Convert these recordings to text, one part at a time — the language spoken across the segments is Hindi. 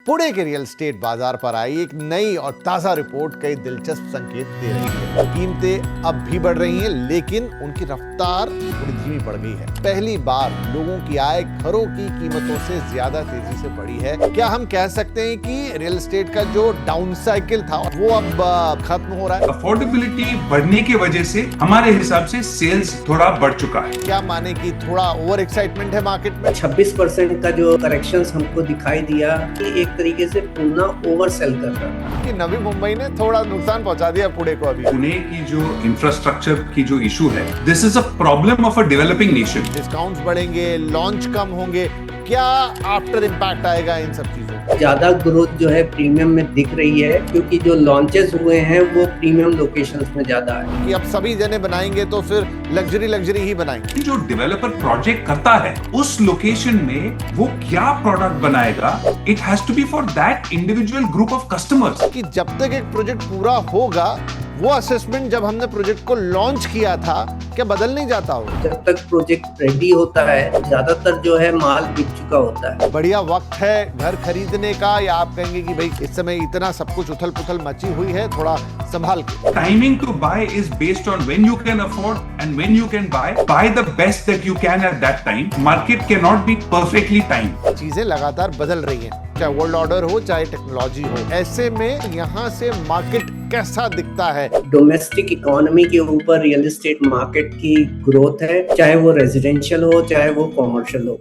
पुणे के रियल एस्टेट बाजार पर आई एक नई और ताजा रिपोर्ट कई दिलचस्प संकेत दे रही है। कीमतें अब भी बढ़ रही हैं, लेकिन उनकी रफ्तार थोड़ी धीमी पड़ गई है। पहली बार लोगों की आय घरों की कीमतों से ज्यादा तेजी से बढ़ी है। क्या हम कह सकते हैं कि रियल एस्टेट का जो डाउन साइकिल था वो अब खत्म हो रहा है? अफोर्डेबिलिटी बढ़ने की वजह से हमारे हिसाब से सेल्स थोड़ा बढ़ चुका है। क्या माने कि थोड़ा ओवर एक्साइटमेंट है मार्केट में? 26% का जो करेक्शंस हमको दिखाई दिया कि एक तरीके से पुणे ओवर सेल कर रहा था कि नवी मुंबई ने थोड़ा नुकसान पहुंचा दिया पुणे को। अभी पुणे की जो इंफ्रास्ट्रक्चर की जो इशू है, this is a problem of a developing nation. Discounts बढ़ेंगे, लॉन्च कम होंगे, क्या आफ्टर इम्पैक्ट आएगा इन सब चीजों? ज्यादा ग्रोथ जो है प्रीमियम में दिख रही है, क्योंकि जो लॉन्चेस हुए हैं वो प्रीमियम लोकेशंस में ज्यादा है। कि अब सभी जने बनाएंगे तो फिर लग्जरी ही बनाएंगे। जो डेवलपर प्रोजेक्ट करता है उस लोकेशन में वो क्या प्रोडक्ट बनाएगा, it has to be for that individual group of customers. कि जब तक एक प्रोजेक्ट पूरा होगा, वो असेसमेंट जब हमने प्रोजेक्ट को लॉन्च किया था क्या बदल नहीं जाता हो? जब तक प्रोजेक्ट रेडी होता है ज्यादातर जो है माल बिक चुका होता है। बढ़िया वक्त है घर खरीदने का, या आप कहेंगे कि भाई इस समय इतना सब कुछ उथल पुथल मची हुई है, थोड़ा संभाल के? Timing to buy is based on when you can afford and when you can buy the best that you can at that time. Market can not be perfectly timed. चीजें लगातार बदल रही हैं, चाहे वर्ल्ड ऑर्डर हो चाहे टेक्नोलॉजी हो। ऐसे में यहाँ से मार्केट कैसा दिखता है? डोमेस्टिक इकोनॉमी के ऊपर रियल एस्टेट मार्केट की ग्रोथ है, चाहे वो रेजिडेंशियल हो चाहे वो कॉमर्शियल हो।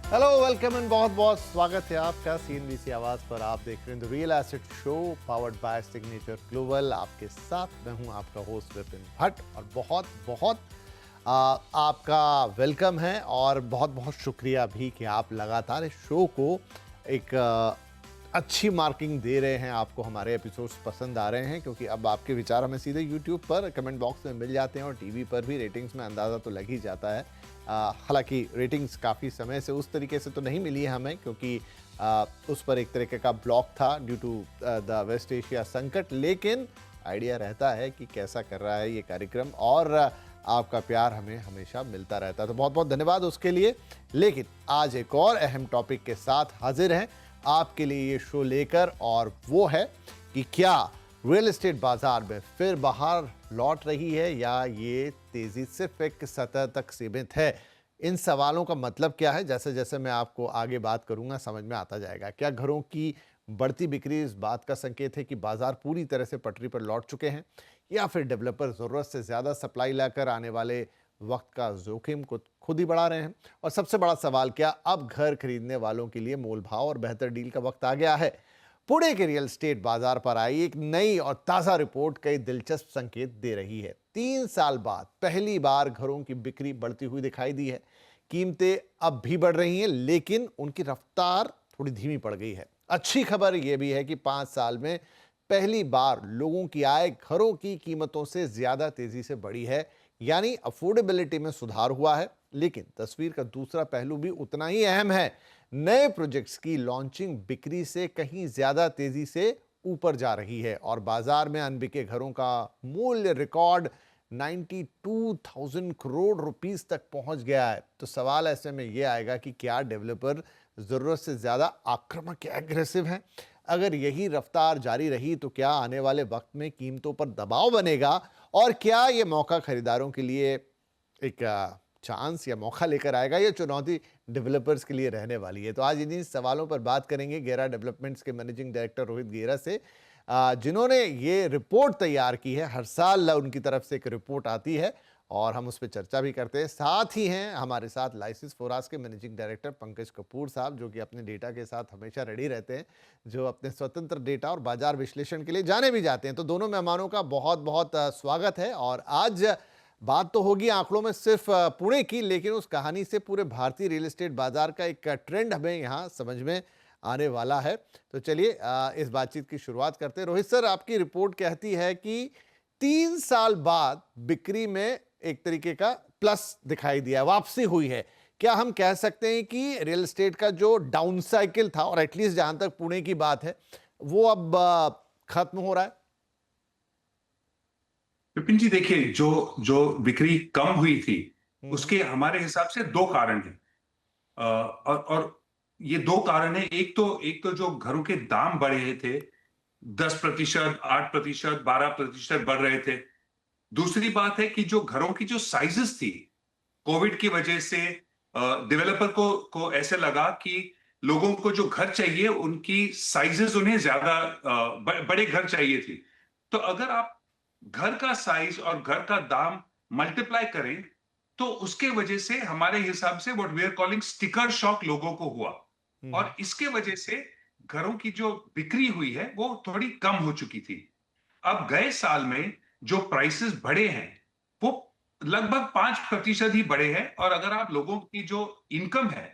हेलो, वेलकम एंड बहुत बहुत स्वागत है आपका सीएनबीसी आवाज पर। आप देख रहे हैं the real estate show powered by signature global. आपके साथ मैं हूं आपका होस्ट विपिन भट्ट, और बहुत बहुत आपका वेलकम है और बहुत बहुत शुक्रिया भी कि आप लगातार इस शो को एक अच्छी मार्किंग दे रहे हैं। आपको हमारे एपिसोड्स पसंद आ रहे हैं, क्योंकि अब आपके विचार हमें सीधे यूट्यूब पर कमेंट बॉक्स में मिल जाते हैं और टीवी पर भी रेटिंग्स में अंदाज़ा तो लग ही जाता है। हालांकि रेटिंग्स काफ़ी समय से उस तरीके से तो नहीं मिली है हमें, क्योंकि उस पर एक तरीके का ब्लॉक था due to the West Asia संकट, लेकिन आइडिया रहता है कि कैसा कर रहा है ये कार्यक्रम, और आपका प्यार हमें हमेशा मिलता रहता है, तो बहुत बहुत धन्यवाद उसके लिए। लेकिन आज एक और अहम टॉपिक के साथ हाजिर हैं आपके लिए ये शो लेकर, और वो है कि क्या रियल एस्टेट बाजार में फिर बाहर लौट रही है या ये तेजी सिर्फ एक सतह तक सीमित है? इन सवालों का मतलब क्या है, जैसे जैसे मैं आपको आगे बात करूंगा समझ में आता जाएगा। क्या घरों की बढ़ती बिक्री इस बात का संकेत है कि बाजार पूरी तरह से पटरी पर लौट चुके हैं, या फिर डेवलपर ज़रूरत से ज़्यादा सप्लाई लाकर आने वाले वक्त का जोखिम को खुद ही बढ़ा रहे हैं? और सबसे बड़ा सवाल, क्या अब घर खरीदने वालों के लिए मोल भाव और बेहतर डील का वक्त आ गया है? पुणे के रियल एस्टेट बाजार पर आई एक नई और ताज़ा रिपोर्ट कई दिलचस्प संकेत दे रही है। 3 साल बाद पहली बार घरों की बिक्री बढ़ती हुई दिखाई दी है। कीमतें अब भी बढ़ रही हैं, लेकिन उनकी रफ्तार थोड़ी धीमी पड़ गई है। अच्छी खबर यह भी है कि 5 साल में पहली बार लोगों की आय घरों की कीमतों से ज्यादा तेजी से बढ़ी है, यानी अफोर्डेबिलिटी में सुधार हुआ है। लेकिन तस्वीर का दूसरा पहलू भी उतना ही अहम है। नए प्रोजेक्ट्स की लॉन्चिंग बिक्री से कहीं ज्यादा तेजी से ऊपर जा रही है, और बाजार में अनबिके घरों का मूल्य रिकॉर्ड 92,000 करोड़ रुपीस तक पहुंच गया है। तो सवाल ऐसे में यह आएगा कि क्या डेवलपर जरूरत से ज्यादा आक्रामक या एग्रेसिव हैं? अगर यही रफ्तार जारी रही तो क्या आने वाले वक्त में कीमतों पर दबाव बनेगा, और क्या ये मौका खरीदारों के लिए एक चांस या मौका लेकर आएगा, या चुनौती डेवलपर्स के लिए रहने वाली है? तो आज इन्हीं सवालों पर बात करेंगे गेरा डेवलपमेंट्स के मैनेजिंग डायरेक्टर रोहित गेरा से, जिन्होंने ये रिपोर्ट तैयार की है। हर साल उनकी तरफ से एक रिपोर्ट आती है और हम उस पर चर्चा भी करते हैं। साथ ही हैं हमारे साथ लाइसिस फोरास के मैनेजिंग डायरेक्टर पंकज कपूर साहब, जो कि अपने डेटा के साथ हमेशा रेडी रहते हैं, जो अपने स्वतंत्र डेटा और बाजार विश्लेषण के लिए जाने भी जाते हैं। तो दोनों मेहमानों का बहुत बहुत स्वागत है। और आज बात तो होगी आंकड़ों में सिर्फ पुणे की, लेकिन उस कहानी से पूरे भारतीय रियल एस्टेट बाजार का एक ट्रेंड हमें यहाँ समझ में आने वाला है। तो चलिए इस बातचीत की शुरुआत करते हैं। रोहित सर, आपकी रिपोर्ट कहती है कि 3 साल बाद बिक्री में एक तरीके का प्लस दिखाई दिया, वापसी हुई है। क्या हम कह सकते हैं कि रियल एस्टेट का जो डाउन साइकिल था, और एटलीस्ट जहां तक पुणे की बात है, वो अब खत्म हो रहा है? विपिन जी, देखिए, जो जो बिक्री कम हुई थी हम्म। उसके हमारे हिसाब से दो कारण हैं। और ये दो कारण है। एक तो जो घरों के दाम बढ़ रहे थे, 10%, 8%, 12% बढ़ रहे थे। दूसरी बात है कि जो घरों की जो साइजेस थी, कोविड की वजह से डेवलपर को ऐसे लगा कि लोगों को जो घर चाहिए उनकी साइजेस उन्हें ज्यादा बड़े घर चाहिए थी। तो अगर आप घर का साइज और घर का दाम मल्टीप्लाई करें तो उसके वजह से हमारे हिसाब से what we are calling sticker shock लोगों को हुआ। हम्म। और इसके वजह से घरों की जो बिक्री हुई है वो थोड़ी कम हो चुकी थी। अब गए साल में जो प्राइसेस बढ़े हैं वो लगभग 5% ही बढ़े हैं। और अगर आप लोगों की जो इनकम है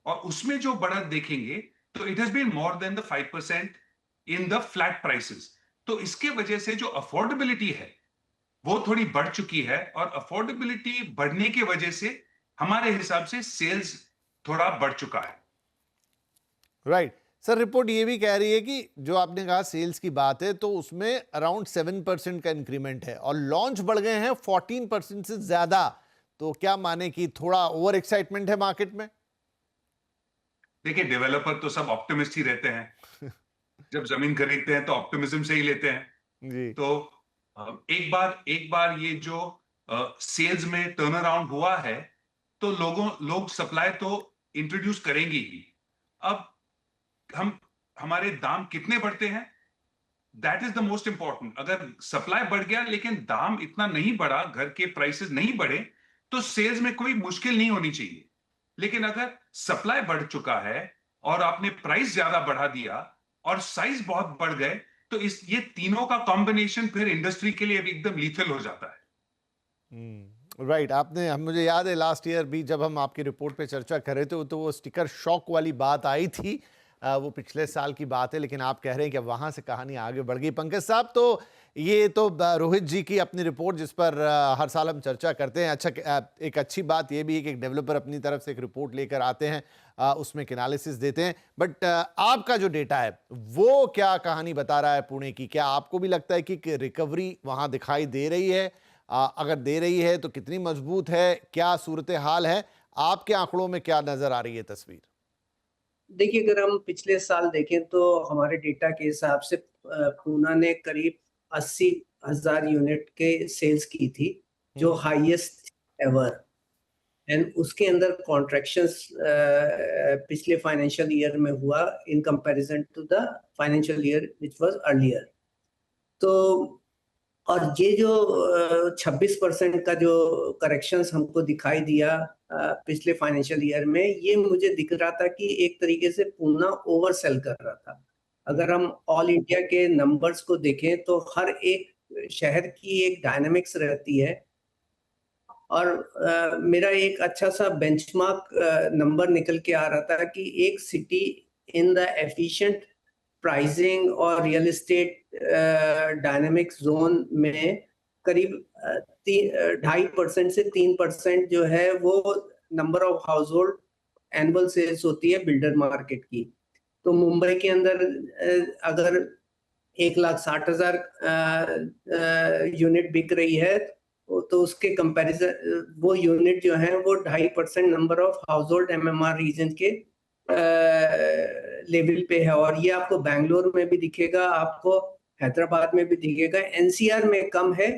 और उसमें जो बढ़त देखेंगे तो it has been more than the 5% in the flat prices. तो इसके वजह से जो अफोर्डेबिलिटी है वो थोड़ी बढ़ चुकी है। और अफोर्डेबिलिटी बढ़ने की वजह से हमारे हिसाब से सेल्स थोड़ा बढ़ चुका है। राइट सर, रिपोर्ट ये भी कह रही है कि जो आपने कहा सेल्स की बात है तो उसमें अराउंड 7% का इंक्रीमेंट है और लॉन्च बढ़ गए हैं 14% से ज्यादा। तो क्या माने कि थोड़ा ओवर एक्साइटमेंट है मार्केट में? देखिए, डेवलपर तो सब ऑप्टिमिस्ट ही रहते हैं। जब जमीन खरीदते हैं तो ऑप्टिमिज्म से ही लेते हैं। जी। तो एक बार ये जो सेल्स में टर्न अराउंड हुआ है तो लोग सप्लाई तो इंट्रोड्यूस करेंगे ही। अब हम हमारे दाम कितने बढ़ते हैं, that is the most important. अगर सप्लाई बढ़ गया लेकिन दाम इतना नहीं बढ़ा, घर के प्राइसेस नहीं बढ़े, तो सेल्स में कोई मुश्किल नहीं होनी चाहिए। लेकिन अगर सप्लाई बढ़ चुका है और आपने प्राइस ज्यादा बढ़ा दिया और साइज बहुत बढ़ गए तो इस ये तीनों का कॉम्बिनेशन फिर इंडस्ट्री के लिए एकदम लीथल हो जाता है। राइट आपने हम मुझे याद है लास्ट ईयर भी जब हम आपकी रिपोर्ट पे चर्चा कर रहे थे तो वो स्टिकर शॉक वाली बात आई थी। वो पिछले साल की बात है, लेकिन आप कह रहे हैं कि वहां से कहानी आगे बढ़ गई। पंकज साहब, तो ये तो रोहित जी की अपनी रिपोर्ट जिस पर हर साल हम चर्चा करते हैं। अच्छा, एक अच्छी बात ये भी है कि एक डेवलपर अपनी तरफ से एक रिपोर्ट लेकर आते हैं, उसमें एक एनालिसिस देते हैं। बट आपका जो डेटा है वो क्या कहानी बता रहा है पुणे की? क्या आपको भी लगता है कि रिकवरी वहां दिखाई दे रही है? अगर दे रही है तो कितनी मजबूत है? क्या सूरत हाल है? आपके आंकड़ों में क्या नजर आ रही है तस्वीर? देखिए, अगर हम पिछले साल देखें तो हमारे डेटा के हिसाब से पूना ने करीब 80,000 यूनिट के सेल्स की थी, जो हाईएस्ट एवर। एंड उसके अंदर कॉन्ट्रैक्शंस पिछले फाइनेंशियल ईयर में हुआ in comparison to the financial year which was earlier. तो और ये जो 26% का जो करेक्शंस हमको दिखाई दिया पिछले फाइनेंशियल ईयर में, ये मुझे दिख रहा था कि एक तरीके से पूना ओवर सेल कर रहा था। अगर हम ऑल इंडिया के नंबर्स को देखें तो हर एक शहर की एक डायनामिक्स रहती है। और मेरा एक अच्छा सा बेंचमार्क नंबर निकल के आ रहा था कि एक city in the efficient pricing और रियल एस्टेट डायनेमिक्स जोन में करीब 2.5% से 3% जो है वो number of household annual sales होती है बिल्डर मार्केट की। तो मुंबई के अंदर अगर 1,60,000 यूनिट बिक रही है तो उसके कंपैरिजन वो यूनिट जो है वो 2.5% number of household MMR region के लेवल पे है। और ये आपको बैंगलोर में भी दिखेगा, आपको हैदराबाद में भी दिखेगा। एनसीआर में कम है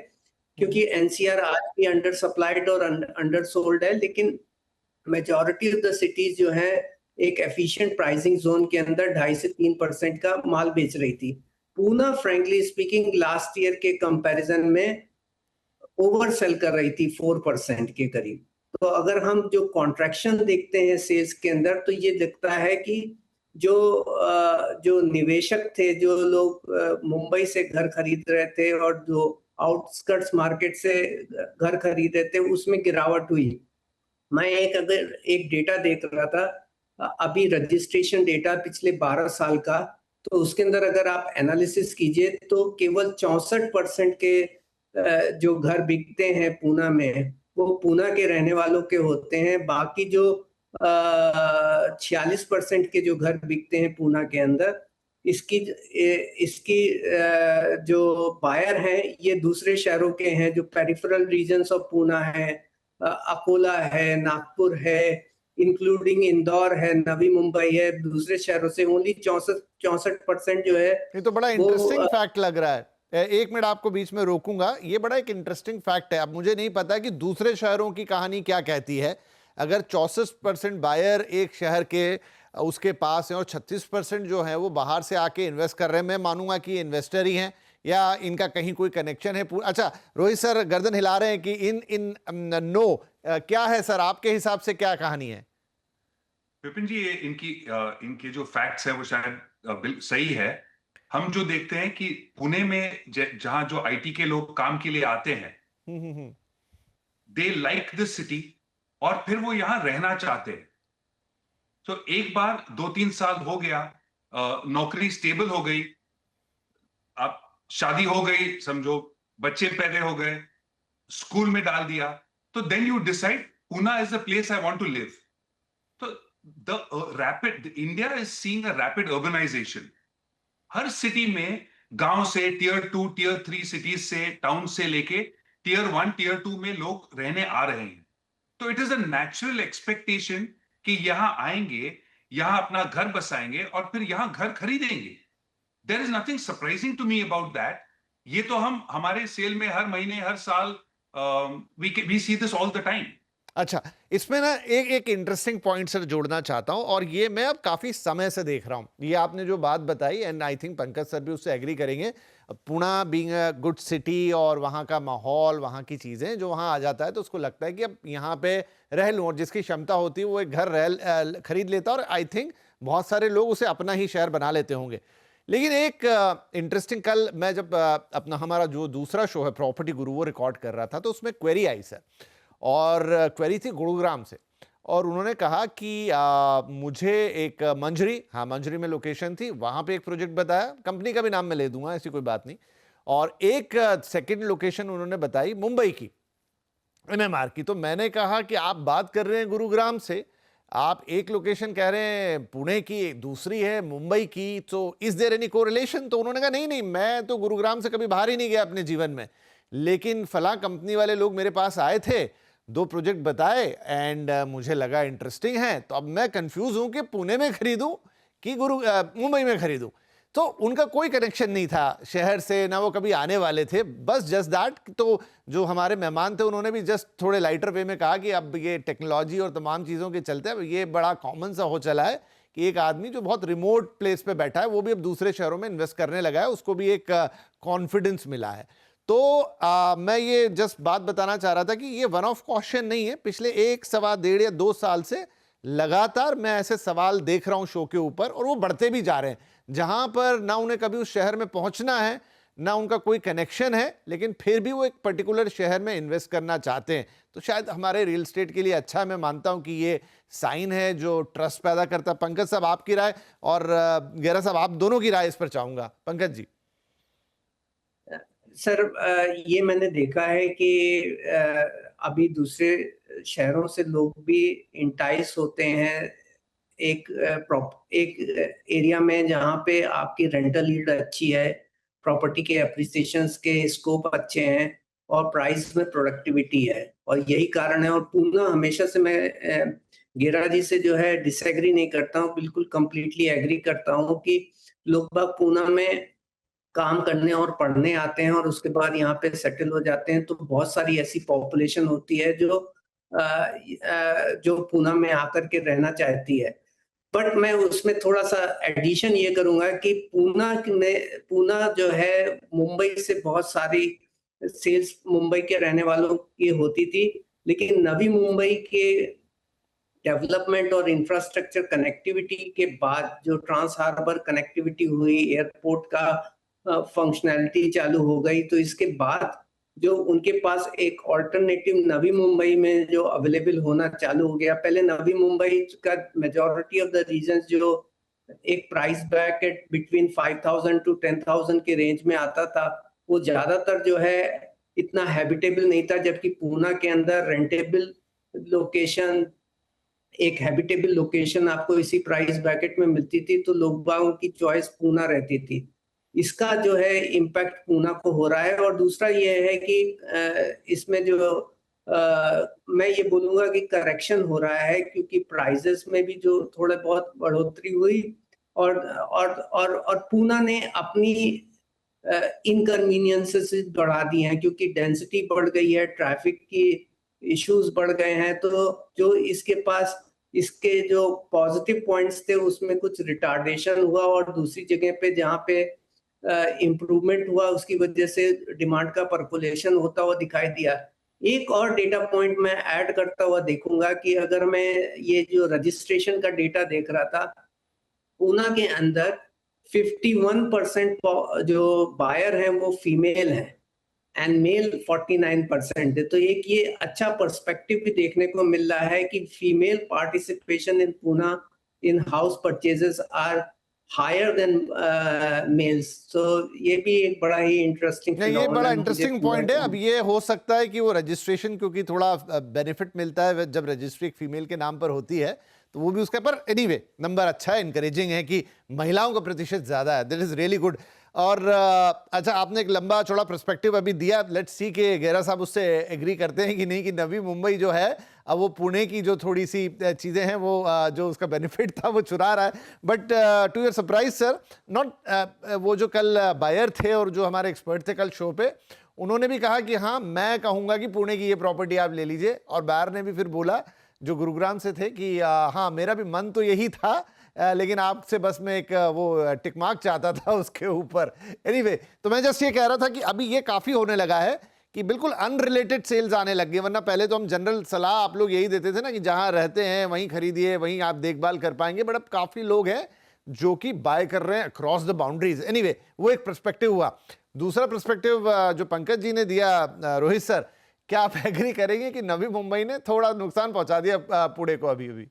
क्योंकि एनसीआर आज भी अंडर सप्लाइड और अंडर सोल्ड है, लेकिन मेजॉरिटी ऑफ द सिटीज जो है एक एफिशिएंट प्राइसिंग जोन के अंदर 2.5 से 3% का माल बेच रही थी। Poona frankly speaking last year के कंपैरिजन में ओवर सेल कर रही थी 4% के करीब। तो अगर हम जो कॉन्ट्रैक्शन देखते हैं सेल्स के अंदर तो ये दिखता है कि जो निवेशक थे, जो लोग मुंबई से घर खरीद रहे थे और जो आउटस्कर्ट्स मार्केट से घर खरीद रहे थे, उसमें गिरावट हुई। मैं अगर एक डेटा देख रहा था अभी रजिस्ट्रेशन डेटा पिछले 12 साल का, तो उसके अंदर अगर आप एनालिसिस कीजिए तो केवल 64% के जो घर बिकते हैं पूना में वो पूना के रहने वालों के होते हैं। बाकी जो 46% के जो घर बिकते हैं पूना के अंदर, इसकी इसकी जो बायर हैं ये दूसरे शहरों के हैं, जो पेरिफेरल रीजन्स ऑफ पूना है, अकोला है, नागपुर है, इंक्लूडिंग इंदौर है, नवी मुंबई है, दूसरे शहरों से ओनली 64% जो है ये तो बड़ा वो इंटरेस्टिंग फैक्ट लग रहा है। एक मिनट आपको बीच में रोकूंगा, ये बड़ा एक इंटरेस्टिंग फैक्ट है। अब मुझे नहीं पता कि दूसरे शहरों की कहानी क्या कहती है। अगर 64% बायर एक शहर के उसके पास है और 36% जो है वो बाहर से आके इन्वेस्ट कर रहे हैं, मैं मानूंगा कि इन्वेस्टर ही हैं या इनका कहीं कोई कनेक्शन है। अच्छा, रोहित सर गर्दन हिला रहे हैं कि इन नो क्या है सर, आपके हिसाब से क्या कहानी है? विपिन जी, ये इनके जो फैक्ट्स है वो शायद सही है। हम जो देखते हैं कि पुणे में जहां जो आईटी के लोग काम के लिए आते हैं, दे लाइक दिस सिटी और फिर वो यहां रहना चाहते हैं। तो एक बार 2-3 साल हो गया, नौकरी स्टेबल हो गई, आप शादी हो गई समझो, बच्चे पैदा हो गए, स्कूल में डाल दिया, तो then you decide Pune is the place I want to live. तो India is seeing a rapid urbanisation. हर सिटी में गांव से टियर 2 टियर 3 सिटीज से, टाउन से लेके टियर 1 टियर 2 में लोग रहने आ रहे हैं। तो it is a natural expectation कि यहां आएंगे, यहां अपना घर बसाएंगे और फिर यहां घर खरीदेंगे। There is nothing surprising to me about that. ये तो हम हमारे सेल में हर महीने हर साल we see this all the time. अच्छा, इसमें ना एक इंटरेस्टिंग पॉइंट सर जोड़ना चाहता हूं, और ये मैं अब काफी समय से देख रहा हूं। ये आपने जो बात बताई, and I think Pankaj sir भी उससे एग्री करेंगे, Pune being a good city और वहाँ का माहौल, वहाँ की चीज़ें, जो वहाँ आ जाता है तो उसको लगता है कि अब यहाँ पे रह लूँ, और जिसकी क्षमता होती है वो एक घर खरीद लेता है, और आई थिंक बहुत सारे लोग उसे अपना ही शहर बना लेते होंगे। लेकिन एक इंटरेस्टिंग, कल मैं जब अपना हमारा जो दूसरा शो है प्रॉपर्टी गुरु वो रिकॉर्ड कर रहा था, तो उसमें क्वेरी आई सर, और क्वेरी थी गुरुग्राम से, और उन्होंने कहा कि मुझे एक मंजरी में लोकेशन थी, वहाँ पे एक प्रोजेक्ट बताया, कंपनी का भी नाम मैं ले दूंगा, ऐसी कोई बात नहीं, और एक सेकंड लोकेशन उन्होंने बताई मुंबई की, एमएमआर की। तो मैंने कहा कि आप बात कर रहे हैं गुरुग्राम से, आप एक लोकेशन कह रहे हैं पुणे की, दूसरी है मुंबई की, तो इज देयर एनी कोरिलेशन? तो उन्होंने कहा नहीं, मैं तो गुरुग्राम से कभी बाहर ही नहीं गया अपने जीवन में, लेकिन फला कंपनी वाले लोग मेरे पास आए थे, 2 प्रोजेक्ट बताए, एंड मुझे लगा इंटरेस्टिंग है, तो अब मैं कंफ्यूज हूं कि पुणे में खरीदूं कि मुंबई में खरीदूं। तो उनका कोई कनेक्शन नहीं था शहर से, ना वो कभी आने वाले थे, बस जस्ट दैट। तो जो हमारे मेहमान थे उन्होंने भी जस्ट थोड़े लाइटर वे में कहा कि अब ये टेक्नोलॉजी और तमाम चीज़ों के चलते अब ये बड़ा कॉमन सा हो चला है कि एक आदमी जो बहुत रिमोट प्लेस पे बैठा है वो भी अब दूसरे शहरों में इन्वेस्ट करने लगा है, उसको भी एक कॉन्फिडेंस मिला है। तो मैं ये जस्ट बात बताना चाह रहा था कि ये वन ऑफ क्वेश्चन नहीं है, पिछले 1 सवा 1.5 या 2 साल से लगातार मैं ऐसे सवाल देख रहा हूं शो के ऊपर, और वो बढ़ते भी जा रहे हैं, जहां पर ना उन्हें कभी उस शहर में पहुंचना है, ना उनका कोई कनेक्शन है, लेकिन फिर भी वो एक पर्टिकुलर शहर में इन्वेस्ट करना चाहते हैं। तो शायद हमारे रियल एस्टेट के लिए अच्छा है, मैं मानता हूं कि ये साइन है जो ट्रस्ट पैदा करता है। पंकज साहब आपकी राय, और गेरा साहब आप दोनों की राय इस पर चाहूंगा। पंकज जी। सर, ये मैंने देखा है कि अभी दूसरे शहरों से लोग भी इंटाइस होते हैं एक एरिया में जहाँ पे आपकी रेंटल यील्ड अच्छी है, प्रॉपर्टी के एप्रिसिएशंस के स्कोप अच्छे हैं और प्राइस में प्रोडक्टिविटी है, और यही कारण है। और पूना हमेशा से मैं गेरा जी से जो है डिसएग्री नहीं करता हूँ, बिल्कुल कंप्लीटली एग्री करता हूँ कि लोग बाग पूना में काम करने और पढ़ने आते हैं और उसके बाद यहाँ पे सेटल हो जाते हैं। तो बहुत सारी ऐसी पॉपुलेशन होती है जो पूना में आकर के रहना चाहती है। बट मैं उसमें थोड़ा सा एडिशन ये करूंगा कि पूना जो है मुंबई से बहुत सारी सेल्स मुंबई के रहने वालों की होती थी, लेकिन नवी मुंबई के डेवलपमेंट और इंफ्रास्ट्रक्चर कनेक्टिविटी के बाद जो ट्रांस हार्बर कनेक्टिविटी हुई, एयरपोर्ट का फंक्शनैलिटी चालू हो गई, तो इसके बाद जो उनके पास एक ऑल्टरनेटिव नवी मुंबई में जो अवेलेबल होना चालू हो गया। पहले नवी मुंबई का मेजॉरिटी ऑफ द रीजन्स जो एक प्राइस ब्रैकेट बिटवीन 5,000 to 10,000 के रेंज में आता था, वो ज्यादातर जो है इतना हैबिटेबल नहीं था, जबकि पूना के अंदर रेंटेबल लोकेशन, एक हैबिटेबल लोकेशन आपको इसी प्राइस ब्रैकेट में मिलती थी, तो लोग बागों की चॉइस पूना रहती थी। इसका जो है इम्पैक्ट पूना को हो रहा है। और दूसरा ये है कि इसमें जो मैं ये बोलूंगा कि करेक्शन हो रहा है, क्योंकि प्राइजेस में भी जो थोड़े बहुत बढ़ोतरी हुई, और पूना ने अपनी इनकन्वीनियंसेस बढ़ा दी हैं, क्योंकि डेंसिटी बढ़ गई है, ट्रैफिक की इश्यूज बढ़ गए हैं। तो जो इसके पास इसके जो पॉजिटिव पॉइंट्स थे उसमें कुछ रिटार्डेशन हुआ, और दूसरी जगह पे जहाँ पे इम्प्रूवमेंट हुआ उसकी वजह से डिमांड का परकोलेशन होता हुआ दिखाई दिया। एक और डेटा पॉइंट मैं ऐड करता हुआ देखूंगा कि अगर मैं ये जो रजिस्ट्रेशन का डेटा देख रहा था, पूना के अंदर 51% जो बायर हैं वो फीमेल हैं, एंड मेल 49% है। तो एक ये अच्छा पर्सपेक्टिव भी देखने को मिल रहा है कि female participation in Poona in house purchases are higher than males. तो ये भी एक बड़ा ही इंटरेस्टिंग नहीं, ये बड़ा इंटरेस्टिंग पॉइंट है। अब ये हो सकता है कि वो रजिस्ट्रेशन, क्योंकि थोड़ा बेनिफिट मिलता है जब रजिस्ट्री एक फीमेल के नाम पर होती है, तो वो भी उसका, पर एनीवे नंबर अच्छा है, इनकरेजिंग है कि महिलाओं का प्रतिशत ज्यादा है, दैट इज रियली गुड। और अच्छा, आपने एक लंबा चौड़ा पर्सपेक्टिव अभी दिया, लेट्स सी कि गेरा साहब उससे एग्री करते हैं कि नहीं, कि नवी मुंबई जो है अब वो पुणे की जो थोड़ी सी चीजें हैं वो जो उसका बेनिफिट था वो चुरा रहा है। But to your surprise sir, not वो जो कल बायर थे और जो हमारे एक्सपर्ट थे कल शो पे, उन्होंने भी कहा कि हाँ, मैं कहूंगा कि पुणे की ये प्रॉपर्टी आप ले लीजिए। और बायर ने भी फिर बोला, जो गुरुग्राम से थे, कि हाँ, मेरा भी मन तो यही था, लेकिन आपसे बस मैं एक वो टिक मार्क चाहता था उसके ऊपर। एनीवे, तो मैं जस्ट ये कह रहा था कि अभी ये काफी होने लगा है कि बिल्कुल अनरिलेटेड सेल्स आने लग गए। वरना पहले तो हम जनरल सलाह आप लोग यही देते थे ना कि जहां रहते हैं वहीं खरीदिए, वहीं आप देखभाल कर पाएंगे। बट अब काफी लोग हैं जो कि बाय कर रहे हैं अक्रॉस द बाउंड्रीज। एनीवे, वो एक पर्सपेक्टिव हुआ। दूसरा पर्सपेक्टिव जो पंकज जी ने दिया, रोहित सर, क्या आप एग्री करेंगे कि नवी मुंबई ने थोड़ा नुकसान पहुंचा दिया पुणे को अभी अभी?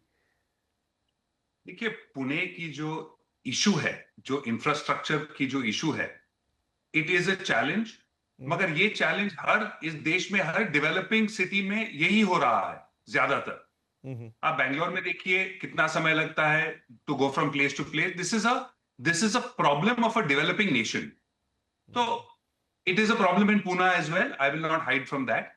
देखिए, पुणे की जो इशू है, जो इंफ्रास्ट्रक्चर की जो इशू है, इट इज अ चैलेंज। मगर ये चैलेंज हर इस देश में, हर डेवलपिंग सिटी में यही हो रहा है ज्यादातर। आप बैंगलोर में देखिए कितना समय लगता है to go from place to place. This is a problem of a developing nation. तो it is a problem in Pune as well, I will not hide from that.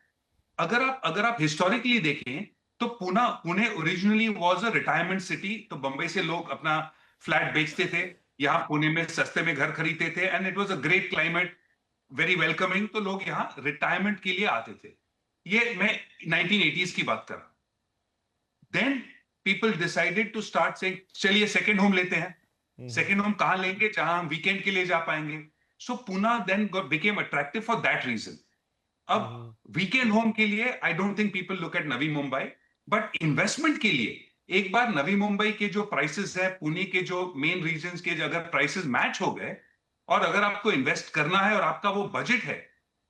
अगर आप हिस्टोरिकली देखें तो Pune originally was a retirement city. तो बंबई से लोग अपना फ्लैट बेचते थे, यहाँ पुणे में सस्ते में घर खरीदते थे, and it was a great climate, very welcoming. तो लोग यहाँ रिटायरमेंट के लिए आते थे। ये मैं 1980s की बात कर रहा हूं। Then people decided to start से, चलिए सेकेंड होम लेते हैं। सेकेंड होम कहां लेंगे? जहां हम वीकेंड के लिए जा पाएंगे। So Pune then became attractive for that reason. अब वीकेंड होम के लिए I don't think people look at Navi Mumbai, but investment के लिए एक बार नवी मुंबई के जो प्राइसेस है, पुणे के जो मेन रीजन्स के अगर प्राइसेस मैच हो गए, और अगर आपको इन्वेस्ट करना है और आपका वो बजट है,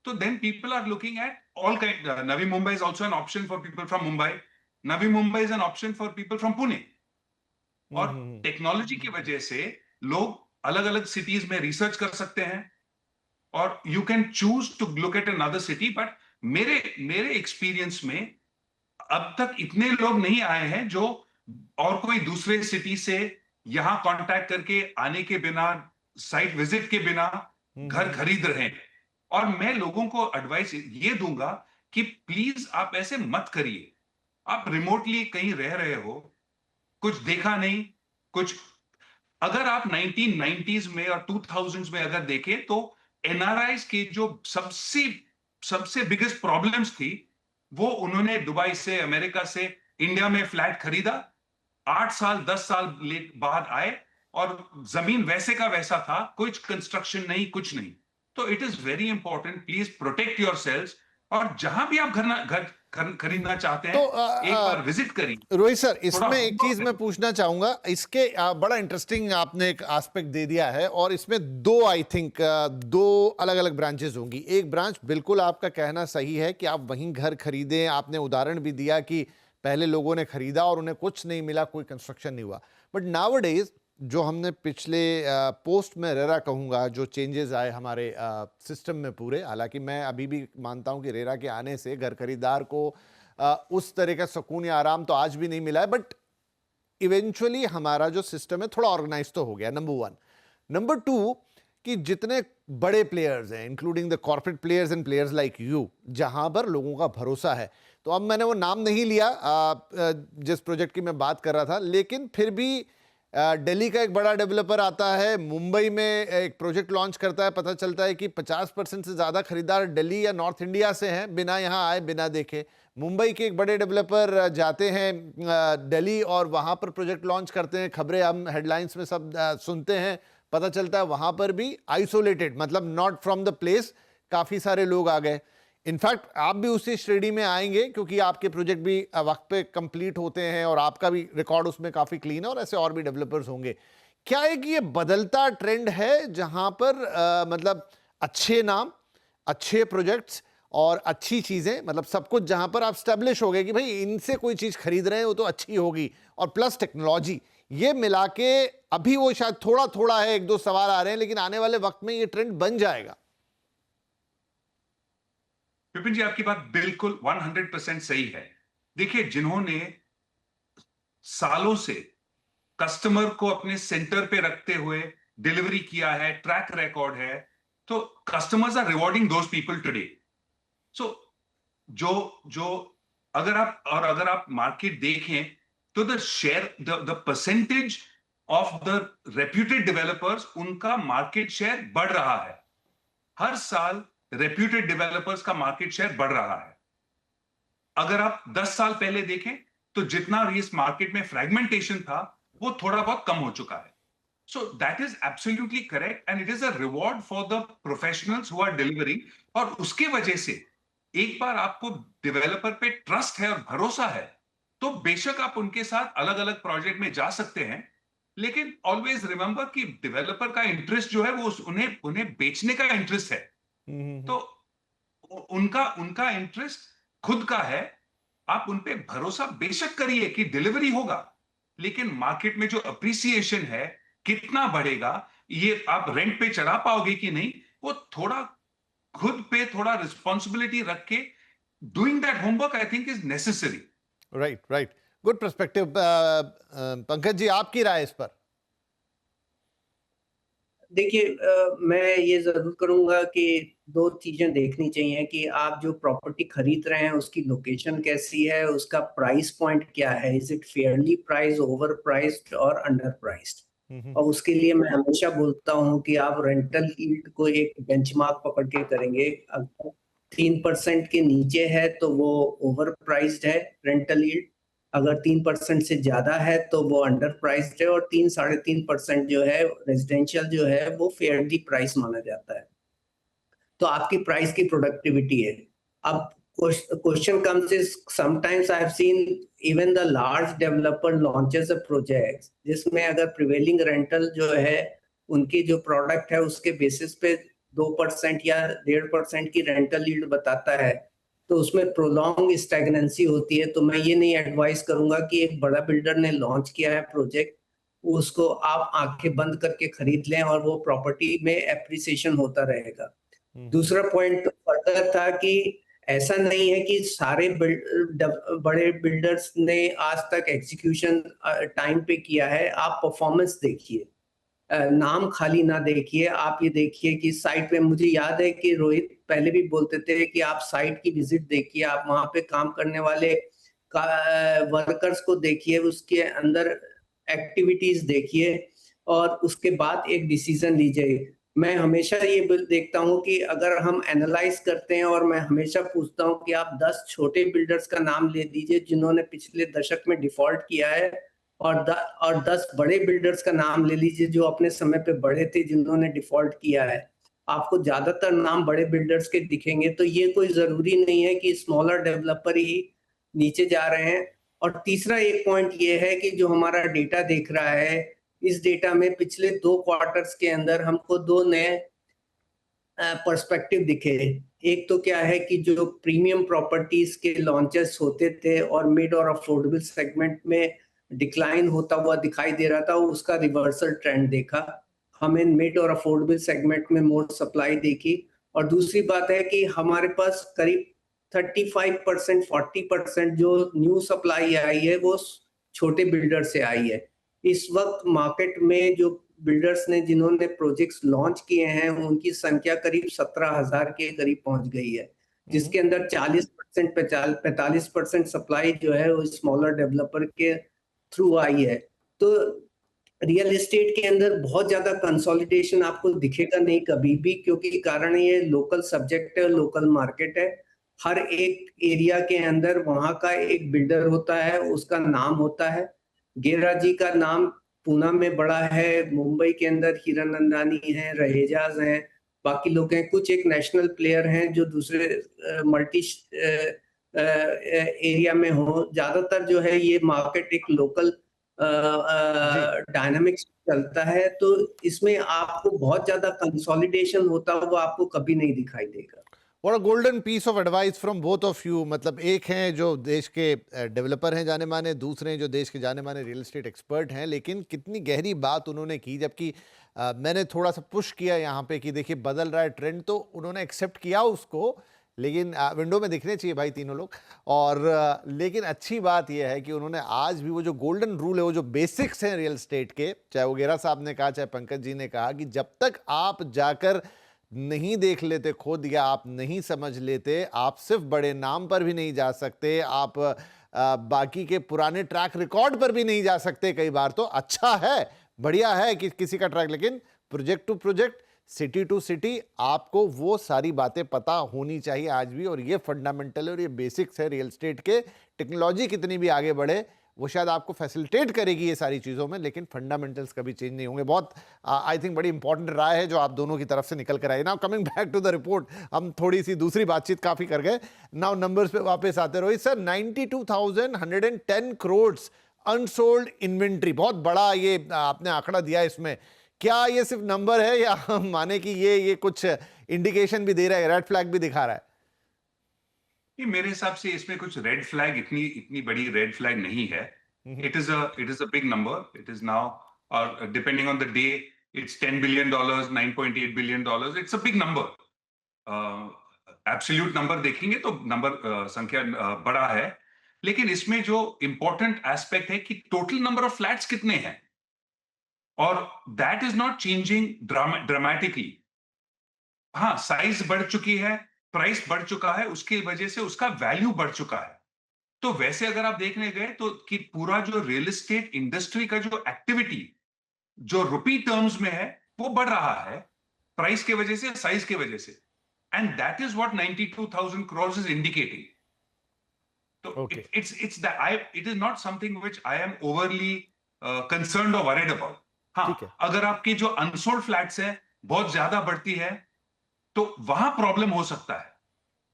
तो then people are looking at all kind. Navi Mumbai is also an option for people from Mumbai. Navi Mumbai is an option for people from Pune. और टेक्नोलॉजी की वजह से लोग अलग अलग सिटीज में रिसर्च कर सकते हैं, और you can choose to look at another city. But मेरे एक्सपीरियंस में अब तक इतने लोग नहीं आए हैं जो और कोई दूसरे सिटी से यहां कांटेक्ट करके आने के बिना, साइट विजिट के बिना घर खरीद रहे हैं। और मैं लोगों को एडवाइस ये दूंगा कि प्लीज आप ऐसे मत करिए। आप रिमोटली कहीं रह रहे हो, कुछ देखा नहीं, कुछ, अगर आप 1990s में और 2000s में अगर देखें तो एनआरआईज की जो सबसे बिगेस्ट प्रॉब्लम्स थी, वो उन्होंने दुबई से, अमेरिका से इंडिया में फ्लैट खरीदा, 8 साल 10 साल बाद आए, और जमीन वैसे का वैसा था, कुछ कंस्ट्रक्शन नहीं, कुछ नहीं। तो it is very important, please protect your sales. और जहां भी आप घर खरीदना चाहते हैं, तो एक बार विजिट करिए। रोहित सर, इसमें थोड़ा एक चीज मैं पूछना चाहूंगा। इसके बड़ा इंटरेस्टिंग आपने एक एस्पेक्ट दे दिया है, और इसमें दो, आई थिंक दो अलग अलग ब्रांचेस होंगी। एक ब्रांच, बिल्कुल आपका कहना सही है कि आप वहीं घर खरीदें। आपने उदाहरण भी दिया कि पहले लोगों ने खरीदा और उन्हें कुछ नहीं मिला, कोई कंस्ट्रक्शन नहीं हुआ। बट नाउअडेज जो हमने पिछले पोस्ट में रेरा कहूँगा, जो चेंजेस आए हमारे सिस्टम में पूरे, हालांकि मैं अभी भी मानता हूँ कि रेरा के आने से घर खरीदार को उस तरह का सुकून या आराम तो आज भी नहीं मिला है, बट इवेंचुअली हमारा जो सिस्टम है थोड़ा ऑर्गेनाइज तो हो गया, नंबर वन। नंबर टू, कि जितने बड़े प्लेयर्स हैं, including the corporate players and players like you, जहां पर लोगों का भरोसा है, तो अब मैंने वो नाम नहीं लिया जिस प्रोजेक्ट की मैं बात कर रहा था, लेकिन फिर भी दिल्ली का एक बड़ा डेवलपर आता है, मुंबई में एक प्रोजेक्ट लॉन्च करता है, पता चलता है कि 50% से ज़्यादा खरीदार दिल्ली या नॉर्थ इंडिया से हैं, बिना यहाँ आए बिना देखे। मुंबई के एक बड़े डेवलपर जाते हैं दिल्ली और वहाँ पर प्रोजेक्ट लॉन्च करते हैं, खबरें हम हेडलाइंस में सब सुनते हैं, पता चलता है वहाँ पर भी आइसोलेटेड, मतलब नॉट फ्रॉम द प्लेस, काफ़ी सारे लोग आ गए। इनफैक्ट आप भी उसी श्रेणी में आएंगे क्योंकि आपके प्रोजेक्ट भी वक्त पे कंप्लीट होते हैं और आपका भी रिकॉर्ड उसमें काफ़ी क्लीन है, और ऐसे और भी डेवलपर्स होंगे। क्या है कि ये बदलता ट्रेंड है जहां पर मतलब अच्छे नाम, अच्छे प्रोजेक्ट्स और अच्छी चीज़ें, मतलब सब कुछ जहां पर आप स्टैब्लिश हो गए कि भाई इनसे कोई चीज़ खरीद रहे हैं वो तो अच्छी होगी, और प्लस टेक्नोलॉजी, ये मिला के अभी वो शायद थोड़ा थोड़ा है, एक दो सवाल आ रहे हैं, लेकिन आने वाले वक्त में ये ट्रेंड बन जाएगा। विपिन जी, आपकी बात बिल्कुल 100% सही है। देखिए, जिन्होंने सालों से कस्टमर को अपने सेंटर पे रखते हुए डिलीवरी किया है, ट्रैक रिकॉर्ड है, तो customers are rewarding those people today. So जो जो अगर आप मार्केट देखें तो the share the percentage of the reputed developers, उनका मार्केट शेयर बढ़ रहा है। हर साल रेप्यूटेड डेवलपर्स का मार्केट शेयर बढ़ रहा है। अगर आप 10 साल पहले देखें तो जितना भी इस मार्केट में फ्रेगमेंटेशन था वो थोड़ा बहुत कम हो चुका है। So that is absolutely correct and it is a reward for the professionals who are delivering. और उसके वजह से एक बार आपको डेवलपर पे ट्रस्ट है और भरोसा है तो बेशक आप उनके साथ अलग अलग प्रोजेक्ट में जा सकते हैं, लेकिन ऑलवेज रिमेंबर कि डेवलपर का इंटरेस्ट जो है वो उन्हें बेचने का इंटरेस्ट है। तो उनका उनका इंटरेस्ट खुद का है। आप उन पे भरोसा बेशक करिए कि डिलीवरी होगा, लेकिन मार्केट में जो अप्रिसिएशन है कितना बढ़ेगा, ये आप रेंट पे चढ़ा पाओगे कि नहीं, वो थोड़ा खुद पे थोड़ा रिस्पॉन्सिबिलिटी रख के doing that homework I think is necessary. Right, right, good perspective. Pankaj ji, आपकी राय इस पर? देखिए, मैं ये जरूर करूंगा कि दो चीजें देखनी चाहिए कि आप जो प्रॉपर्टी खरीद रहे हैं उसकी लोकेशन कैसी है, उसका प्राइस पॉइंट क्या है, is it Fairlie price, over priced और अंडर प्राइस्ड। और उसके लिए मैं हमेशा बोलता हूं कि आप रेंटल यील्ड को एक बेंचमार्क पकड़ के करेंगे। अगर 3% के नीचे है तो वो ओवर प्राइस्ड है रेंटल यील्ड, अगर 3% से ज्यादा है तो वो अंडर प्राइस्ड है, और 3-3.5% जो है रेजिडेंशियल जो है वो फेयरली प्राइस माना जाता है। तो आपकी प्राइस की प्रोडक्टिविटी है। अब question comes is sometimes I have seen even the large developer launches a project जिसमें अगर प्रिवेलिंग रेंटल जो है उनकी जो प्रोडक्ट है उसके बेसिस पे 2% या 1.5% की रेंटल यील्ड बताता है, तो उसमें प्रोलॉन्ग स्टैग्नेंसी होती है। तो मैं ये नहीं एडवाइस करूंगा कि एक बड़ा बिल्डर ने लॉन्च किया है प्रोजेक्ट, उसको आप आंखें बंद करके खरीद लें और वो प्रॉपर्टी में एप्रिसिएशन होता रहेगा। दूसरा पॉइंट फर्दर था कि ऐसा नहीं है कि सारे बड़े बिल्डर्स ने आज तक एग्जीक्यूशन टाइम पे किया है। आप परफॉर्मेंस देखिए, नाम खाली ना देखिए। आप ये देखिए कि साइट पे, मुझे याद है कि रोहित पहले भी बोलते थे कि आप साइट की विजिट देखिए, आप वहां पे काम करने वाले वर्कर्स को देखिए, उसके अंदर एक्टिविटीज देखिए और उसके बाद एक डिसीजन लीजिए। मैं हमेशा ये देखता हूँ कि अगर हम एनालाइज करते हैं, और मैं हमेशा पूछता हूँ कि आप 10 छोटे बिल्डर्स का नाम ले दीजिए जिन्होंने पिछले दशक में डिफॉल्ट किया है, और 10 बड़े बिल्डर्स का नाम ले लीजिए जो अपने समय पे बड़े थे जिन्होंने डिफॉल्ट किया है। आपको ज्यादातर नाम बड़े बिल्डर्स के दिखेंगे। तो ये कोई जरूरी नहीं है कि स्मॉलर डेवलपर ही नीचे जा रहे हैं। और तीसरा एक पॉइंट ये है कि जो हमारा डेटा देख रहा है, इस डेटा में पिछले 2 क्वार्टर्स के अंदर हमको 2 नए पर्सपेक्टिव दिखे। एक तो क्या है कि जो प्रीमियम प्रॉपर्टीज के लॉन्चेस होते थे और मिड और अफोर्डेबल सेगमेंट में डिक्लाइन होता हुआ दिखाई दे रहा था, उसका रिवर्सल ट्रेंड देखा। हमें मिड और अफोर्डेबल सेगमेंट में मोर सप्लाई देखी। और दूसरी बात है कि हमारे पास करीब 35% 40% जो न्यू सप्लाई आई है वो छोटे बिल्डर से आई है। इस वक्त मार्केट में जो बिल्डर्स ने जिन्होंने प्रोजेक्ट्स लॉन्च किए हैं उनकी संख्या करीब 17,000 के करीब पहुंच गई है, जिसके अंदर 40% 45% सप्लाई जो है वो स्मॉलर डेवलपर के थ्रू आई है। तो रियल एस्टेट के अंदर बहुत ज्यादा कंसोलिडेशन आपको दिखेगा नहीं कभी भी, क्योंकि कारण ये लोकल सब्जेक्ट है, लोकल मार्केट है। हर एक एरिया के अंदर वहां का एक बिल्डर होता है, उसका नाम होता है। गेरा जी का नाम पूना में बड़ा है, मुंबई के अंदर हीरानंदानी है, रहेजाज हैं, बाकी लोग हैं, कुछ एक नेशनल प्लेयर हैं जो दूसरे मल्टी एरिया में हो। ज्यादातर जो है ये मार्केट एक लोकल जी। डायनामिक्स चलता है, तो इसमें आपको बहुत ज्यादा कंसोलिडेशन होता हुआ आपको कभी नहीं दिखाई देगा। What a golden piece of advice from both of you। मतलब एक हैं जो देश के डेवलपर हैं जाने माने, दूसरे हैं जो देश के जाने माने रियल एस्टेट एक्सपर्ट हैं, लेकिन कितनी गहरी बात उन्होंने की। जबकि मैंने थोड़ा सा पुश किया यहाँ पे कि देखिए बदल रहा है ट्रेंड, तो उन्होंने एक्सेप्ट किया उसको, लेकिन विंडो में दिखने चाहिए भाई तीनों लोग। और लेकिन अच्छी बात यह है कि उन्होंने आज भी वो जो गोल्डन रूल है, वो जो बेसिक्स हैं रियल एस्टेट के, चाहे वो गेरा साहब ने कहा चाहे पंकज जी ने कहा, कि जब तक आप जाकर नहीं देख लेते खुद या आप नहीं समझ लेते, आप सिर्फ बड़े नाम पर भी नहीं जा सकते, आप बाकी के पुराने ट्रैक रिकॉर्ड पर भी नहीं जा सकते। कई बार तो अच्छा है, बढ़िया है कि किसी का ट्रैक, लेकिन project to project, city to city आपको वो सारी बातें पता होनी चाहिए आज भी। और ये फंडामेंटल है और ये बेसिक्स है रियल एस्टेट के। टेक्नोलॉजी कितनी भी आगे बढ़े वो शायद आपको फैसिलिटेट करेगी ये सारी चीज़ों में, लेकिन फंडामेंटल्स कभी चेंज नहीं होंगे। बहुत आई थिंक बड़ी इंपॉर्टेंट राय है जो आप दोनों की तरफ से निकल कर आई। Now coming back to the report, हम थोड़ी सी दूसरी बातचीत काफ़ी कर गए। नाउ नंबर्स पे वापस आते Rohit sir. 92,110 crore unsold inventory, बहुत बड़ा ये आपने आंकड़ा दिया इसमें। क्या ये सिर्फ नंबर है या हम माने कि ये कुछ इंडिकेशन भी दे रहा है, रेड फ्लैग भी दिखा रहा है? मेरे हिसाब से इसमें कुछ रेड फ्लैग, इतनी बड़ी रेड फ्लैग नहीं है। It is a big number. It is now, और depending on the day, it's $10 billion, $9.8 billion। It's a big number. Absolute number देखेंगे तो नंबर संख्या बड़ा है, लेकिन इसमें जो इंपॉर्टेंट एस्पेक्ट है कि टोटल नंबर ऑफ फ्लैट्स कितने हैं, और that is not changing dramatically. हाँ, साइज बढ़ चुकी है, प्राइस बढ़ चुका है, उसकी वजह से उसका वैल्यू बढ़ चुका है। तो वैसे अगर आप देखने गए तो कि पूरा जो रियल एस्टेट इंडस्ट्री का जो एक्टिविटी जो रुपी टर्म्स में है वो बढ़ रहा है, प्राइस की वजह से, साइज की वजह से। And that is what 92,000 crores is indicating. तो Okay. It is not something which I am overly concerned और वरीड अबाउट। ठीक है। हाँ, अगर आपकी जो अनसोल्ड फ्लैट्स है बहुत ज्यादा बढ़ती है तो वहां प्रॉब्लम हो सकता है।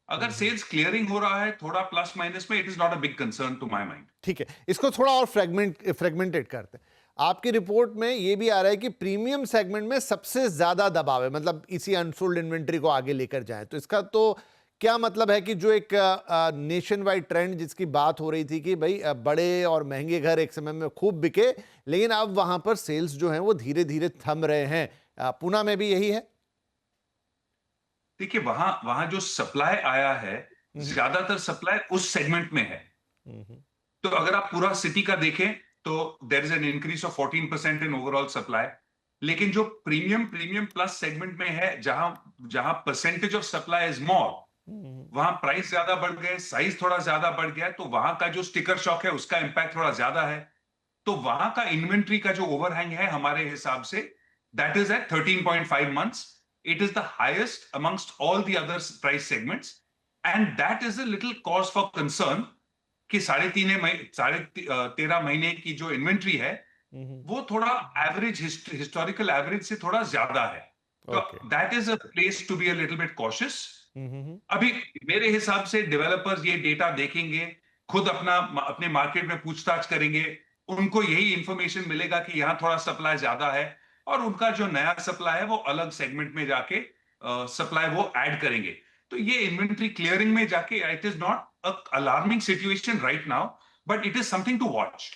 अगर सेल्स क्लियरिंग हो रहा है थोड़ा प्लस माइनस में, it is not a big concern to my mind. ठीक है, इसको थोड़ा और फ्रेगमेंटेड करते हैं। आपकी रिपोर्ट में ये भी आ रहा है कि प्रीमियम सेगमेंट में सबसे ज्यादा दबाव है, मतलब इसी अनसोल्ड इन्वेंट्री को आगे लेकर जाएं। तो इसका तो क्या मतलब है कि जो एक नेशन वाइड ट्रेंड जिसकी बात हो रही थी कि भाई बड़े और महंगे घर एक समय में खूब बिके, लेकिन अब वहां पर सेल्स जो हैं वो धीरे धीरे थम रहे हैं। पूना में भी यही है? देखिए, वहां जो सप्लाई आया है, ज्यादातर सप्लाई उस सेगमेंट में है। तो अगर आप पूरा सिटी का देखें तो there is an increase of 14% in overall supply. लेकिन जो प्रीमियम प्लस सेगमेंट में है, जहां जहां percentage of supply is more, वहां प्राइस ज्यादा बढ़ गए, साइज थोड़ा ज्यादा बढ़ गया, तो वहां का जो स्टिकर शॉक है उसका इंपैक्ट थोड़ा ज्यादा है। तो वहां का इन्वेंट्री का जो ओवरहैंग है हमारे हिसाब से, that is at 13.5 months। It is the highest amongst all the other price segments, and that is a little cause for concern कि 13.5 महीने की जो इन्वेंट्री है वो थोड़ा एवरेज, हिस्टोरिकल एवरेज से थोड़ा ज्यादा है। तो that is a place to be a little bit cautious. अभी मेरे हिसाब से डेवलपर्स ये डेटा देखेंगे, खुद अपने मार्केट में पूछताछ करेंगे, उनको यही इंफॉर्मेशन मिलेगा कि यहाँ थोड़ा सप्लाई ज्यादा है, और उनका जो नया सप्लाई है वो अलग सेगमेंट में जाके सप्लाई वो ऐड करेंगे। तो ये इन्वेंट्री क्लियरिंग में जाके, it is not a alarming situation right now, but it is something to watch.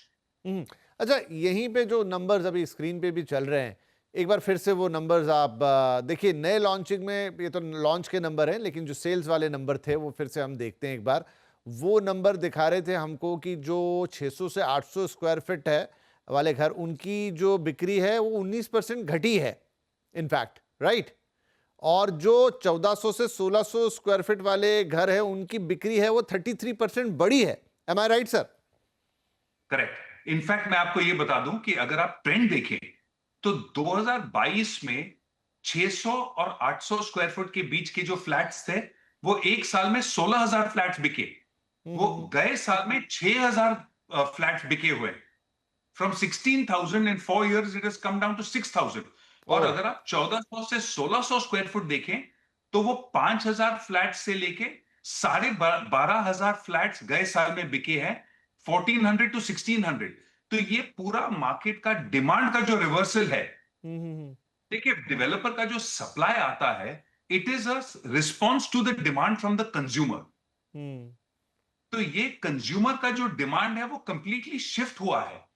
अच्छा, यहीं पे जो नंबर्स अभी स्क्रीन पे भी चल रहे हैं, एक बार फिर से वो नंबर्स आप देखिए। नए लॉन्चिंग में ये तो लॉन्च के नंबर हैं, लेकिन जो सेल्स वाले नंबर थे वो फिर से हम देखते हैं एक बार। वो नंबर दिखा रहे थे हमको कि जो 600 से 800 स्क्वायर फीट है वाले घर, उनकी जो बिक्री है वो 19% घटी है इनफैक्ट, राइट? और जो 1400 से 1600 स्क्वायर फीट वाले घर है उनकी बिक्री है वो 33% बढ़ी है। एम आई राइट सर? करेक्ट। इनफैक्ट मैं आपको ये बता दूं कि अगर आप ट्रेंड देखें तो 2022 में 600 और 800 स्क्वायर फुट के बीच के जो फ्लैट्स थे वो एक साल में 16,000 फ्लैट्स बिके। वो गए साल में 6,000 फ्लैट्स बिके हुए। From 16,000 in 4 years it has come down to 6,000। और अगर आप 1400 से 1600 स्क्वायर फुट देखें तो वो 5,000 फ्लैट से लेके 12,500 फ्लैट्स गए साल में बिके हैं, 1400 टू 1600। तो ये पूरा मार्केट का डिमांड का जो रिवर्सल है, देखिए डेवलपर का जो सप्लाई आता है, it is a response to the demand from the consumer. तो ये कंज्यूमर का जो डिमांड है वो कंप्लीटली शिफ्ट हुआ है।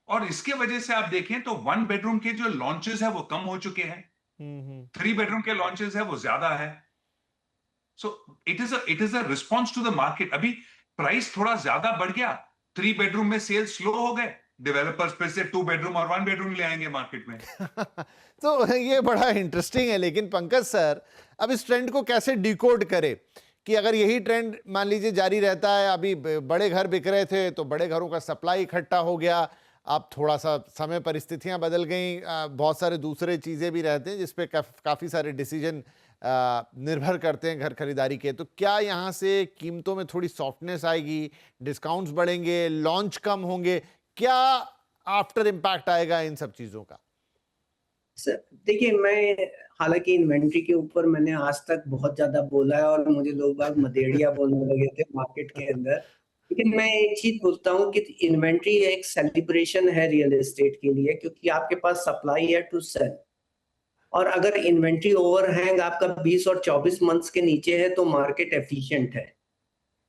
और इसके वजह से आप देखें तो 1 बेडरूम के जो लॉन्चेस है वो कम हो चुके हैं, 3 बेडरूम के लॉन्चेस है वो ज्यादा है। So it is a response to the market. अभी प्राइस थोड़ा ज्यादा बढ़ गया, 3 बेडरूम में सेल स्लो हो गए, डेवलपर्स फिर से 2 बेडरूम और 1 बेडरूम ले आएंगे मार्केट में। तो ये बड़ा इंटरेस्टिंग है। लेकिन पंकज सर, अब इस ट्रेंड को कैसे डिकोड करे कि अगर यही ट्रेंड मान लीजिए जारी रहता है, अभी बड़े घर बिक रहे थे तो बड़े घरों का सप्लाई इकट्ठा हो गया, अब थोड़ा सा समय परिस्थितियां बदल गई, बहुत सारे दूसरे चीज़ें भी रहते हैं जिसपे काफ़ी सारे डिसीजन निर्भर करते हैं घर खरीदारी के, तो क्या यहाँ से कीमतों में थोड़ी सॉफ्टनेस आएगी, डिस्काउंट्स बढ़ेंगे, लॉन्च कम होंगे, क्या आफ्टर इम्पैक्ट आएगा इन सब चीज़ों का? सर देखिए, मैं हालांकि इन्वेंट्री के ऊपर मैंने आज तक बहुत ज्यादा बोला है और मुझे लोग बाग मदेड़िया बोलने लगे थे मार्केट के अंदर। लेकिन मैं एक चीज बोलता हूँ कि इन्वेंट्री एक सेलिब्रेशन है रियल एस्टेट के लिए, क्योंकि आपके पास सप्लाई है टू सेल। और अगर इन्वेंट्री ओवरहैंग आपका 20 और 24 मंथ्स के नीचे है तो मार्केट एफिशिएंट है।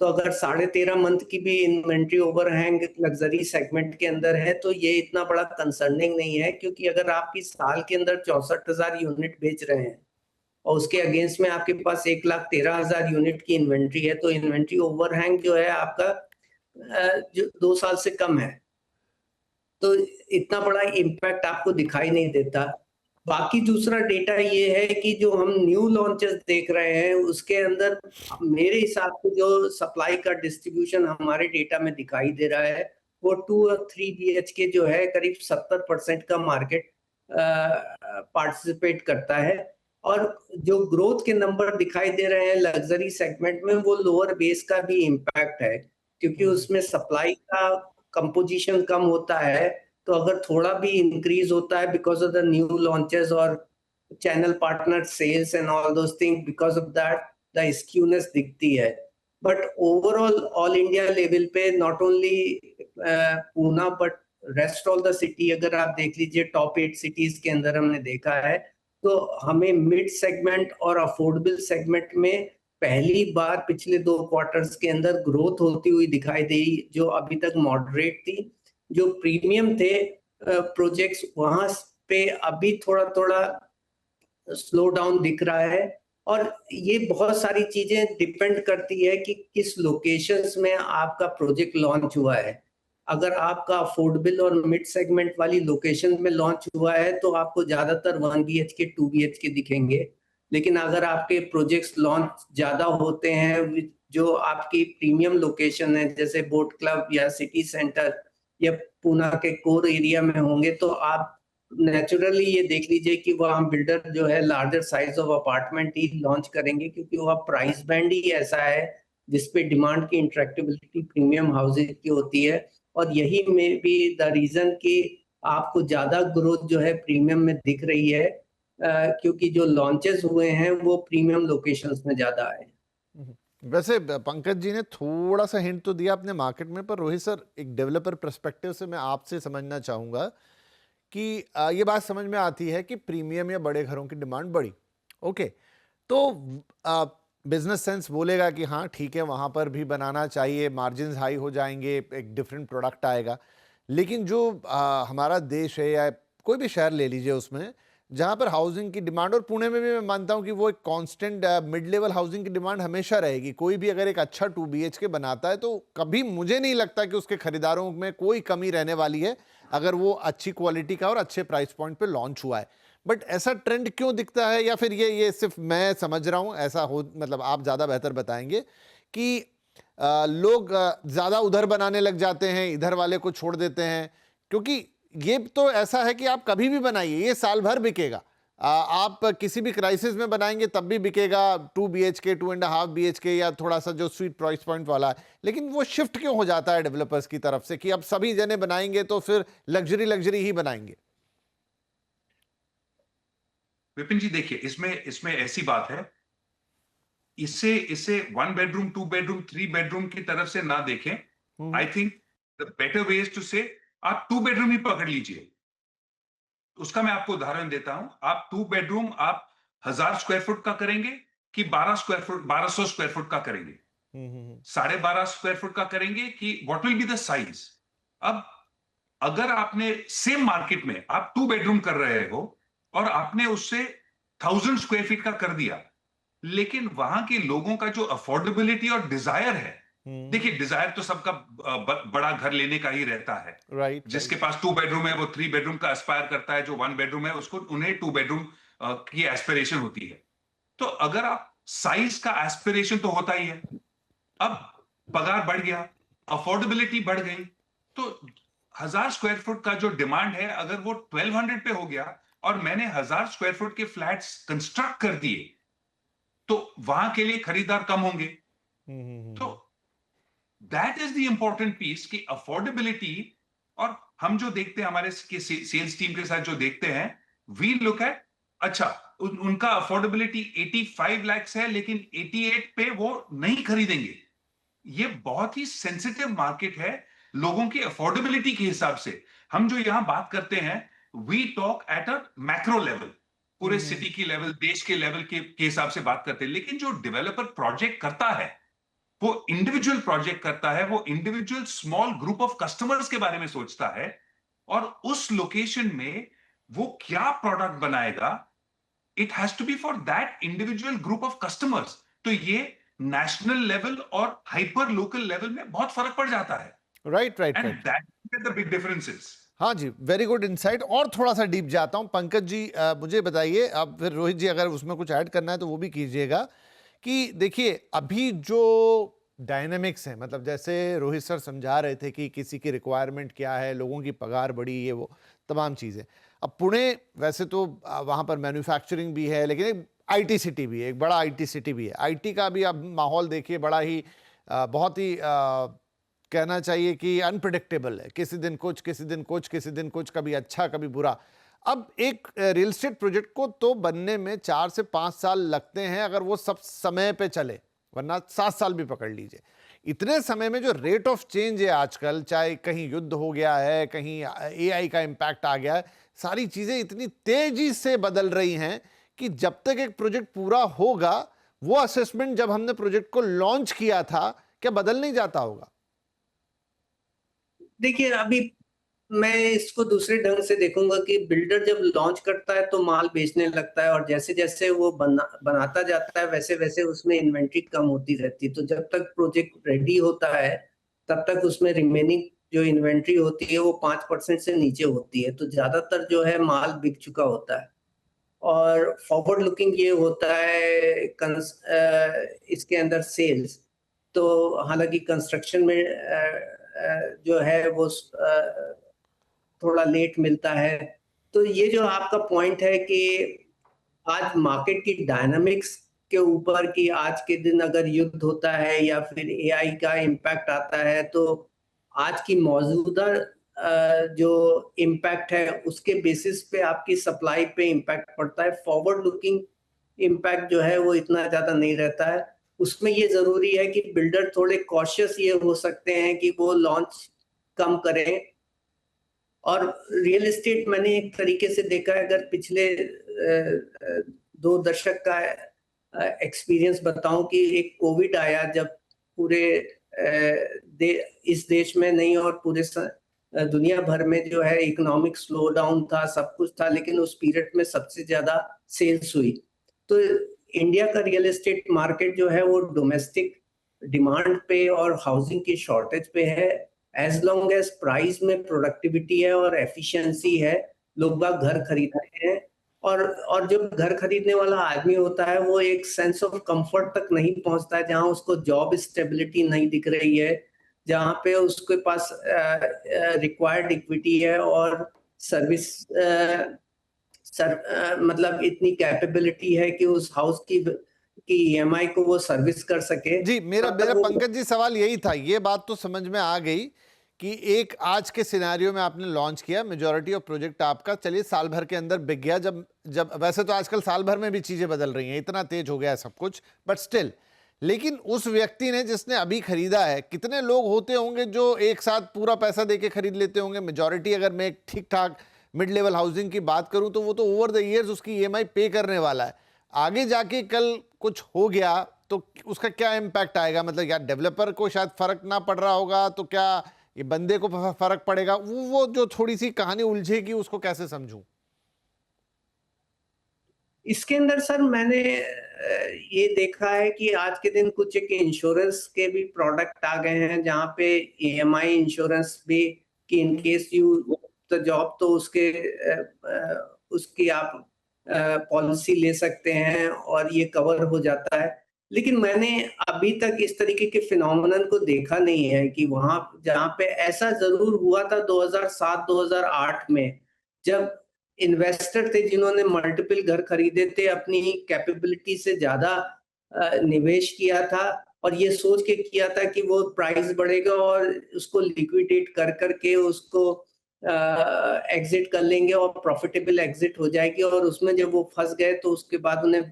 तो अगर 13.5 मंथ की भी इन्वेंट्री ओवरहैंग लग्जरी सेगमेंट के अंदर है तो ये इतना बड़ा कंसर्निंग नहीं है, क्योंकि अगर आपकी साल के अंदर 64,000 यूनिट बेच रहे हैं और उसके अगेंस्ट में आपके पास 1,13,000 यूनिट की इन्वेंट्री है, तो इन्वेंट्री ओवरहैंग जो है आपका जो 2 साल से कम है, तो इतना बड़ा इम्पैक्ट आपको दिखाई नहीं देता। बाकी दूसरा डेटा ये है कि जो हम न्यू लॉन्चेस देख रहे हैं उसके अंदर मेरे हिसाब से जो सप्लाई का डिस्ट्रीब्यूशन हमारे डेटा में दिखाई दे रहा है वो 2 और 3 BHK जो है करीब 70% का मार्केट पार्टिसिपेट करता है। और जो ग्रोथ के नंबर दिखाई दे रहे हैं लग्जरी सेगमेंट में, वो लोअर बेस का भी इम्पैक्ट है, क्योंकि उसमें सप्लाई का कंपोजिशन कम होता है। तो अगर थोड़ा भी इंक्रीज होता है because of the new launches और channel partner sales and all those thing, because of that the skewness दिखती है। But overall all India level पे not only Pune but rest all the city, अगर आप देख लीजिए टॉप 8 सिटीज के अंदर हमने देखा है, तो हमें मिड सेगमेंट और अफोर्डेबल सेगमेंट में पहली बार पिछले 2 क्वार्टर्स के अंदर ग्रोथ होती हुई दिखाई दी, जो अभी तक मॉडरेट थी। जो प्रीमियम थे प्रोजेक्ट्स, वहां पे अभी थोड़ा थोड़ा स्लो डाउन दिख रहा है। और ये बहुत सारी चीजें डिपेंड करती है कि किस लोकेशंस में आपका प्रोजेक्ट लॉन्च हुआ है। अगर आपका अफोर्डेबल और मिड सेगमेंट वाली लोकेशन में लॉन्च हुआ है तो आपको ज्यादातर 1 BHK 2 BHK दिखेंगे। लेकिन अगर आपके प्रोजेक्ट्स लॉन्च ज्यादा होते हैं जो आपकी प्रीमियम लोकेशन है, जैसे बोट क्लब या सिटी सेंटर या पूना के कोर एरिया में होंगे, तो आप नेचुरली ये देख लीजिए कि वहाँ बिल्डर जो है larger size of apartment he launch करेंगे, क्योंकि वह प्राइस बैंड ही ऐसा है जिसपे डिमांड की इंट्रैक्टेबिलिटी प्रीमियम हाउसेज की होती है। और यही में भी द रीजन कि आपको ज्यादा ग्रोथ जो है प्रीमियम में दिख रही है, क्योंकि जो लॉन्चेस हुए हैं वो प्रीमियम लोकेशंस में ज्यादा आए। वैसे पंकज जी ने थोड़ा सा हिंट तो दिया अपने मार्केट में, पर रोहित सर एक डेवलपर पर्सपेक्टिव से मैं आपसे समझना चाहूँगा कि ये बात समझ में आती है कि प्रीमियम या बड़े घरों की डिमांड बढ़ी, ओके, तो बिजनेस सेंस बोलेगा कि हाँ ठीक है, वहाँ पर भी बनाना चाहिए, मार्जिन्स हाई हो जाएंगे, एक डिफरेंट प्रोडक्ट आएगा। लेकिन जो हमारा देश है या कोई भी शहर ले लीजिए, उसमें जहां पर हाउसिंग की डिमांड, और पुणे में भी मैं मानता हूं कि वो एक कांस्टेंट मिड लेवल हाउसिंग की डिमांड हमेशा रहेगी। कोई भी अगर एक अच्छा 2 BHK बनाता है तो कभी मुझे नहीं लगता कि उसके खरीदारों में कोई कमी रहने वाली है, अगर वो अच्छी क्वालिटी का और अच्छे प्राइस पॉइंट पे लॉन्च हुआ है। बट ऐसा ट्रेंड क्यों दिखता है, या फिर ये सिर्फ मैं समझ रहा हूं, ऐसा हो मतलब आप ज्यादा बेहतर बताएंगे कि लोग ज्यादा उधर बनाने लग जाते हैं, इधर वाले को छोड़ देते हैं? क्योंकि ये तो ऐसा है कि आप कभी भी बनाइए, ये साल भर बिकेगा। आप किसी भी क्राइसिस में बनाएंगे तब भी बिकेगा, 2 BHK 2.5 BHK या थोड़ा सा जो स्वीट प्राइस पॉइंट वाला है। लेकिन वो शिफ्ट क्यों हो जाता है डेवलपर्स की तरफ से कि अब सभी जने बनाएंगे तो फिर लग्जरी लग्जरी ही बनाएंगे? विपिन जी देखिए, इसमें इसमें ऐसी बात है, इसे इसे 1 बेडरूम 2 बेडरूम 3 बेडरूम की तरफ से ना देखें। I think the better way is to say आप 2 बेडरूम ही पकड़ लीजिए। उसका मैं आपको उदाहरण देता हूं। आप 2 बेडरूम आप 1000 स्क्वायर फुट का करेंगे कि 1200 स्क्वायर फुट का करेंगे? 12.5 स्क्वायर फुट का करेंगे कि what will be the size? अब अगर आपने सेम मार्केट में आप 2 बेडरूम कर रहे हो और आपने उससे 1000 स्क्वायर फीट का कर दिया, लेकिन वहां के लोगों का जो अफोर्डेबिलिटी और डिजायर है, देखिए डिजायर तो सबका बड़ा घर लेने का ही रहता है। राइट, जिसके पास 2 बेडरूम है वो 3 बेडरूम का एस्पायर करता है, जो 1 बेडरूम है उसको उन्हें 2 बेडरूम की एस्पिरेशन होती है। तो अगर आप साइज का एस्पिरेशन तो होता ही है, अब पगार बढ़ गया, अफोर्डेबिलिटी बढ़ गई, तो 1000 स्क्वायर फुट का जो डिमांड है अगर वो 1200 पे हो गया और मैंने 1000 स्क्वायर फुट के फ्लैट्स कंस्ट्रक्ट कर दिए, तो वहां के लिए खरीदार कम होंगे। तो that is the important piece कि अफोर्डेबिलिटी। और हम जो देखते हैं हमारे सेल्स टीम के साथ जो देखते हैं, वी लुक एट, अच्छा उनका अफोर्डेबिलिटी 85 lakhs है लेकिन 88 पे वो नहीं खरीदेंगे। ये बहुत ही सेंसिटिव मार्केट है लोगों की अफोर्डेबिलिटी के हिसाब से। हम जो यहां बात करते हैं, we talk at a macro level, पूरे सिटी की लेवल, देश के लेवल के हिसाब से बात करते हैं। लेकिन जो डेवलपर प्रोजेक्ट करता है वो इंडिविजुअल प्रोजेक्ट करता है, वो individual small group of customers के बारे में सोचता है और उस लोकेशन में वो क्या प्रोडक्ट बनाएगा, it has to be for that individual group of customers. तो ये नेशनल लेवल और हाइपर लोकल लेवल में बहुत फर्क पड़ जाता है। Right, right, and right. That the big differences. हाँ जी, वेरी गुड इनसाइट। और थोड़ा सा डीप जाता हूं। पंकज जी, मुझे बताइए, अब फिर रोहित जी अगर उसमें कुछ ऐड करना है तो वो भी कीजिएगा, कि देखिए अभी जो डायनेमिक्स हैं, मतलब जैसे रोहित सर समझा रहे थे कि किसी की रिक्वायरमेंट क्या है, लोगों की पगार बढ़ी, ये वो तमाम चीज़ें। अब पुणे वैसे तो वहाँ पर मैन्युफैक्चरिंग भी है, लेकिन एक IT सिटी भी है, एक बड़ा IT सिटी भी है। IT का भी अब माहौल देखिए बड़ा ही बहुत ही कहना चाहिए कि अनप्रिडिक्टेबल है। किसी दिन कुछ, किसी दिन कुछ, किसी दिन कुछ, कभी अच्छा कभी बुरा। अब एक रियल एस्टेट प्रोजेक्ट को तो बनने में 4 से 5 साल लगते हैं अगर वो सब समय पे चले, वरना 7 साल भी पकड़ लीजिए। इतने समय में जो रेट ऑफ चेंज है आजकल, चाहे कहीं युद्ध हो गया है, कहीं AI का इम्पैक्ट आ गया है, सारी चीजें इतनी तेजी से बदल रही हैं कि जब तक एक प्रोजेक्ट पूरा होगा, वो असेसमेंट जब हमने प्रोजेक्ट को लॉन्च किया था, क्या बदल नहीं जाता होगा? देखिए अभी मैं इसको दूसरे ढंग से देखूंगा कि बिल्डर जब लॉन्च करता है तो माल बेचने लगता है, और जैसे जैसे वो बनाता जाता है वैसे वैसे उसमें इन्वेंट्री कम होती रहती है। तो जब तक प्रोजेक्ट रेडी होता है तब तक उसमें रिमेनिंग जो इन्वेंट्री होती है वो 5% से नीचे होती है। तो ज्यादातर जो है माल बिक चुका होता है। और फॉरवर्ड लुकिंग ये होता है इसके अंदर सेल्स। तो हालांकि कंस्ट्रक्शन में जो है वो थोड़ा लेट मिलता है। तो ये जो आपका पॉइंट है कि आज मार्केट की डायनामिक्स के ऊपर, कि आज के दिन अगर युद्ध होता है या फिर AI का इम्पैक्ट आता है, तो आज की मौजूदा जो इम्पैक्ट है उसके बेसिस पे आपकी सप्लाई पे इम्पैक्ट पड़ता है। फॉरवर्ड लुकिंग इम्पैक्ट जो है वो इतना ज्यादा नहीं रहता है। उसमें ये जरूरी है कि बिल्डर थोड़े कॉशियस ये हो सकते हैं कि वो लॉन्च कम करें। और रियल एस्टेट मैंने एक तरीके से देखा है, अगर पिछले 2 दशक का एक्सपीरियंस बताऊं, कि एक कोविड आया जब पूरे इस देश में नहीं और पूरे दुनिया भर में जो है इकोनॉमिक स्लो डाउन था, सब कुछ था, लेकिन उस पीरियड में सबसे ज्यादा सेल्स हुई। तो इंडिया का रियल एस्टेट मार्केट जो है वो डोमेस्टिक डिमांड पे और हाउसिंग की शॉर्टेज पे है। एज लॉन्ग एज प्राइस में प्रोडक्टिविटी है और एफिशिएंसी है, लोग बाग घर खरीद रहे हैं। और जब घर खरीदने वाला आदमी होता है वो एक सेंस ऑफ कंफर्ट तक नहीं पहुंचता है, जहां उसको जॉब स्टेबिलिटी नहीं दिख रही है, जहां पे उसके पास रिक्वायर्ड इक्विटी है और सर्विस मतलब इतनी कैपेबिलिटी है कि उस हाउस की ईएमआई को वो सर्विस कर सके। जी, मेरा तब तक मेरा वो पंकज जी सवाल यही था। ये बात तो समझ में आ गई कि एक आज के सिनेरियो में आपने लॉन्च किया, मेजॉरिटी ऑफ प्रोजेक्ट आपका चलिए साल भर के अंदर बिक गया। जब जब वैसे तो आजकल साल भर में भी चीजें बदल रही हैं, इतना तेज हो गया है सब कुछ, बट स्टिल। लेकिन उस व्यक्ति ने जिसने अभी खरीदा है, कितने लोग होते होंगे जो एक साथ पूरा पैसा देके खरीद लेते होंगे? मेजॉरिटी, अगर मैं एक ठीक ठाक मिड लेवल हाउसिंग की बात करूं तो वो तो ओवर द इयर्स उसकी ईएमआई पे करने वाला है। आगे जाके कल कुछ हो गया तो उसका क्या इम्पैक्ट आएगा? मतलब यार डेवलपर को शायद फर्क ना पड़ रहा होगा, तो क्या ये बंदे को फर्क पड़ेगा? वो जो थोड़ी सी कहानी उलझेगी उसको कैसे समझूं? इसके अंदर सर मैंने ये देखा है कि आज के दिन कुछ एक इंश्योरेंस के भी प्रोडक्ट आ गए हैं, जहाँ पे ईएमआई इंश्योरेंस भी कि in case you the job, तो उसकी आप पॉलिसी ले सकते हैं और ये कवर हो जाता है। लेकिन मैंने अभी तक इस तरीके के फिनोमेनन को देखा नहीं है कि वहां जहाँ पे ऐसा जरूर हुआ था 2007-2008 में, जब इन्वेस्टर थे जिन्होंने मल्टीपल घर खरीदे थे, अपनी कैपेबिलिटी से ज्यादा निवेश किया था और ये सोच के किया था कि वो प्राइस बढ़ेगा और उसको लिक्विडेट कर करके उसको एग्जिट कर लेंगे और प्रॉफिटेबल एग्जिट हो जाएगी, और उसमें जब वो फंस गए तो उसके बाद उन्हें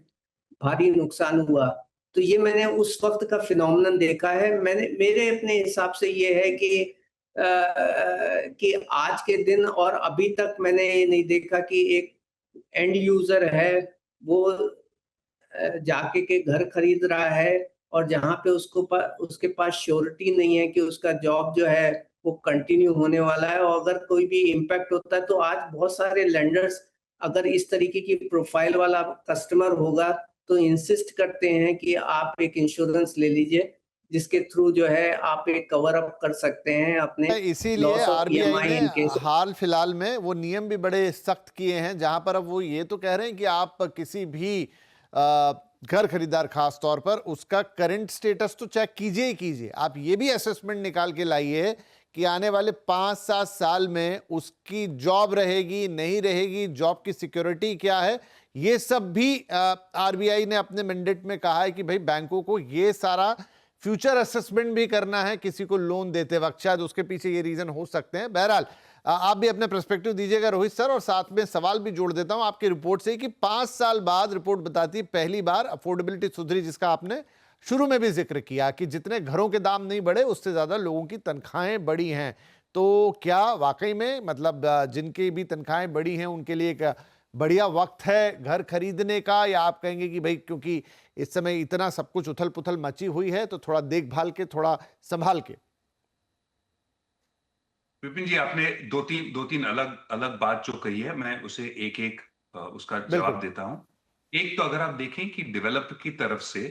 भारी नुकसान हुआ। तो ये मैंने उस वक्त का फिनोमेनन देखा है। मैंने मेरे अपने हिसाब से ये है कि आज के दिन और अभी तक मैंने ये नहीं देखा कि एक एंड यूजर है वो जाके के घर खरीद रहा है और जहाँ पे उसके पास श्योरिटी नहीं है कि उसका जॉब जो है वो कंटिन्यू होने वाला है, और अगर कोई भी इम्पैक्ट होता है तो आज बहुत सारे लेंडर्स अगर इस तरीके की प्रोफाइल वाला कस्टमर होगा तो इंसिस्ट करते हैं कि आप एक इंश्योरेंस ले लीजिए, जिसके थ्रू जो है आप एक कवर अप कर सकते हैं अपने इसीलिए लॉस ऑफ आरबीआई ने ईएमआई इन केस। हाल फिलहाल में वो नियम भी बड़े सख्त किए हैं, जहां पर अब वो ये तो कह रहे हैं कि आप किसी भी घर खरीदार खास तौर पर उसका करंट स्टेटस तो चेक कीजिए ही कीजिए। आप ये भी असेसमेंट निकाल के लाइए कि आने वाले 5-7 साल में उसकी जॉब रहेगी नहीं रहेगी, जॉब की सिक्योरिटी क्या है। ये सब भी आरबीआई ने अपने मैंडेट में कहा है कि भाई बैंकों को ये सारा फ्यूचर असेसमेंट भी करना है किसी को लोन देते वक्त। शायद उसके पीछे ये रीजन हो सकते हैं। बहरहाल आप भी अपने पर्सपेक्टिव दीजिएगा रोहित सर, और साथ में सवाल भी जोड़ देता हूं आपकी रिपोर्ट से कि 5 साल बाद रिपोर्ट बताती है पहली बार अफोर्डेबिलिटी सुधरी, जिसका आपने शुरू में भी जिक्र किया कि जितने घरों के दाम नहीं बढ़े उससे ज्यादा लोगों की तनख्वाहें बढ़ी हैं। तो क्या वाकई में मतलब जिनकी भी तनख्वाहें बढ़ी हैं उनके लिए एक बढ़िया वक्त है घर खरीदने का, या आप कहेंगे कि भाई क्योंकि इस समय इतना सब कुछ उथल पुथल मची हुई है तो थोड़ा देखभाल के, थोड़ा संभाल के? विपिन जी, आपने दो तीन अलग अलग बात जो कही है, मैं उसे एक एक उसका जवाब देता हूं। एक तो अगर आप देखें कि डेवलपर की तरफ से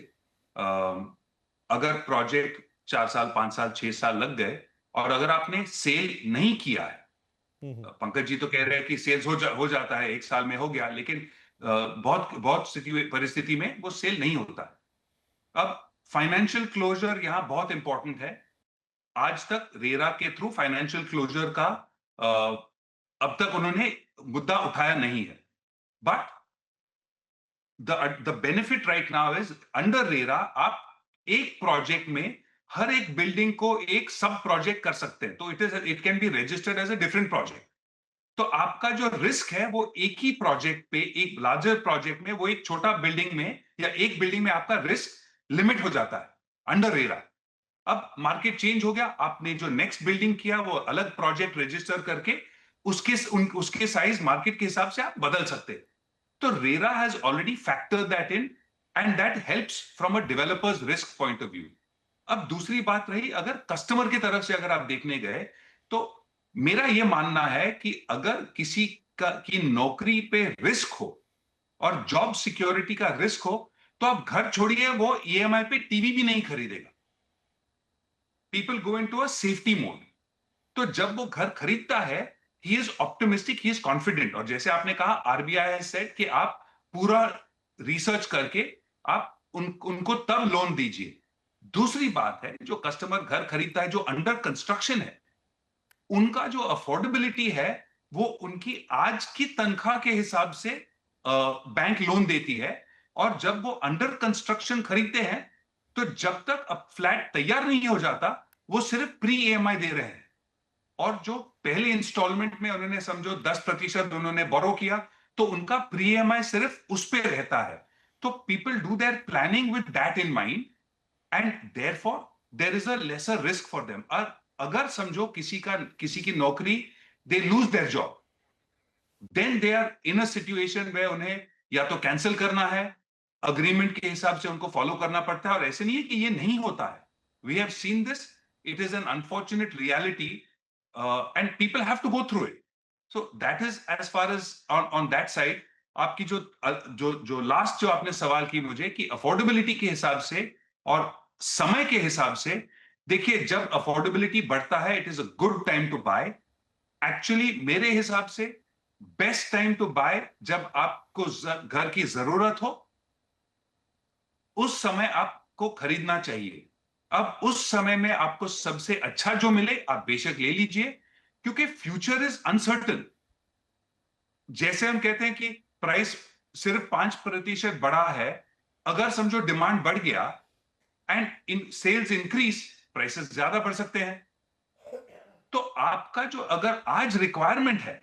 अगर प्रोजेक्ट 4 साल 5 साल 6 साल लग गए और अगर आपने सेल नहीं किया है, पंकज जी तो कह रहे हैं कि सेल्स हो जाता है, 1 साल में हो गया, लेकिन बहुत परिस्थिति में वो सेल नहीं होता। अब फाइनेंशियल क्लोजर यहां बहुत इंपॉर्टेंट है। आज तक रेरा के थ्रू फाइनेंशियल क्लोजर का अब तक उन्होंने मुद्दा उठाया नहीं है, but the benefit right now is under RERA आप एक प्रोजेक्ट में हर एक बिल्डिंग को एक सब प्रोजेक्ट कर सकते हैं, तो it can be registered as a different project. तो आपका जो रिस्क है वो एक ही प्रोजेक्ट पे, एक लार्जर प्रोजेक्ट में, वो एक छोटा बिल्डिंग में या एक बिल्डिंग में आपका रिस्क लिमिट हो जाता है अंडर रेरा। अब मार्केट चेंज हो गया, आपने जो नेक्स्ट बिल्डिंग किया वो अलग प्रोजेक्ट रजिस्टर करके उसके साइज मार्केट के हिसाब से आप बदल सकते हैं। तो RERA has already factor that in and that helps from a developers risk point of view. अब दूसरी बात रही, अगर कस्टमर की तरफ से अगर आप देखने गए तो मेरा ये मानना है कि अगर किसी की नौकरी पे रिस्क हो और जॉब सिक्योरिटी का रिस्क हो, तो आप घर छोड़िए, वो ईएमआई पे टीवी भी नहीं खरीदेगा। People go into a safety mode. तो जब वो घर खरीदता है, he is optimistic, he is confident. और जैसे आपने कहा, आरबीआई हैज सेड कि आप पूरा रिसर्च करके आप उनको तब लोन दीजिए। दूसरी बात है, जो कस्टमर घर खरीदता है, जो अंडर कंस्ट्रक्शन है, उनका जो अफोर्डेबिलिटी है, वो उनकी आज की तनख्वाह के हिसाब से बैंक लोन देती है। और जब वो अंडर कंस्ट्रक्शन खरीदते हैं, तो जब तक अब फ्लैट तैयार नहीं हो जाता, वो सिर्फ प्री ईएमआई दे रहे हैं। और जो पहले इंस्टॉलमेंट में उन्होंने समझो 10% उन्होंने बोरो किया, तो उनका प्री ईएमआई सिर्फ उस पे रहता है। तो people do their planning with that in mind, and therefore there is a lesser risk for them. अगर समझो किसी की नौकरी, they lose their job, then they are in a situation वे उन्हें या तो कैंसिल करना है, अग्रीमेंट के हिसाब से उनको फॉलो करना पड़ता है। और ऐसे नहीं है कि ये नहीं होता है, we have seen this, it is an unfortunate reality, and people have to go through it. So that is as far as on that side. आपकी जो जो जो लास्ट जो आपने सवाल की मुझे, कि अफोर्डेबिलिटी के हिसाब से और समय के हिसाब से, देखिए जब अफोर्डेबिलिटी बढ़ता है, it is a good time to buy. Actually मेरे हिसाब से बेस्ट टाइम टू बाय जब आपको घर की जरूरत हो, उस समय आपको खरीदना चाहिए। अब उस समय में आपको सबसे अच्छा जो मिले, आप बेशक ले लीजिए, क्योंकि फ्यूचर इज अनसर्टन। जैसे हम कहते हैं कि प्राइस सिर्फ 5% बढ़ा है, अगर समझो डिमांड बढ़ गया and in sales increase, prices ज्यादा बढ़ सकते हैं। तो आपका जो अगर आज रिक्वायरमेंट है,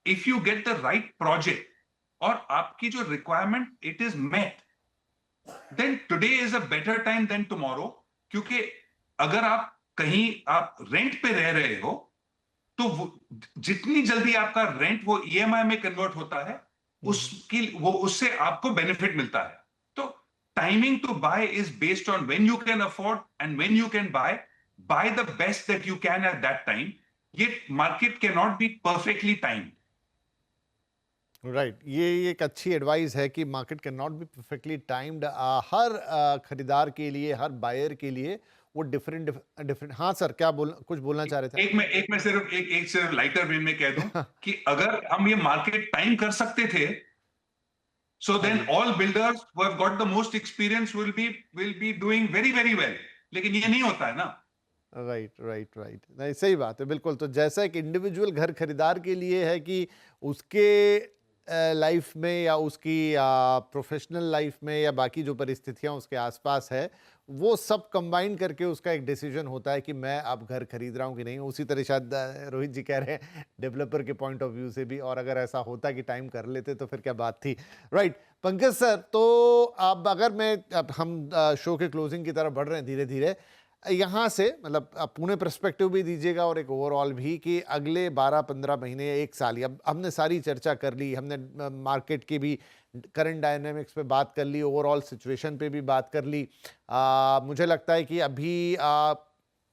if you get the right project और आपकी जो requirement it is met, then today is a better time than tomorrow. क्योंकि अगर आप रेंट पे रह रहे हो, तो जितनी जल्दी आपका रेंट वो ईएमआई में कन्वर्ट होता है, उससे आपको बेनिफिट मिलता है। तो timing to buy is based on when you can afford and when you can buy the best that you can at that time. ये market can not be perfectly timed. Right, ये एक अच्छी एडवाइस है कि market can not be perfectly timed. हर खरीदार के लिए, हर बायर के लिए वो डिफरेंट डिफरेंट। हाँ सर, कुछ बोलना चाह रहे थे? एक सिर्फ लाइटर वे में कह दूं कि अगर हम ये मार्केट टाइम कर सकते थे, so then all builders who have got the most experience will be doing very very well। लेकिन ये नहीं होता है ना। राइट राइट राइट, नहीं सही बात है बिल्कुल। तो जैसा एक इंडिविजुअल घर खरीदार के लिए है कि उसके लाइफ में या उसकी प्रोफेशनल लाइफ में या बाकी जो परिस्थितियां उसके आसपास है, वो सब कंबाइन करके उसका एक डिसीजन होता है कि मैं अब घर खरीद रहा हूं कि नहीं। उसी तरह शायद रोहित जी कह रहे हैं डेवलपर के पॉइंट ऑफ व्यू से भी, और अगर ऐसा होता कि टाइम कर लेते तो फिर क्या बात थी। राइट पंकज सर, तो अब अगर अब हम शो के क्लोजिंग की तरफ बढ़ रहे हैं धीरे धीरे, यहाँ से मतलब पुणे पर्सपेक्टिव भी दीजिएगा और एक ओवरऑल भी, कि अगले 12-15 महीने या एक साल, अब हमने सारी चर्चा कर ली, हमने मार्केट की भी करंट डायनेमिक्स पे बात कर ली, ओवरऑल सिचुएशन पे भी बात कर ली। मुझे लगता है कि अभी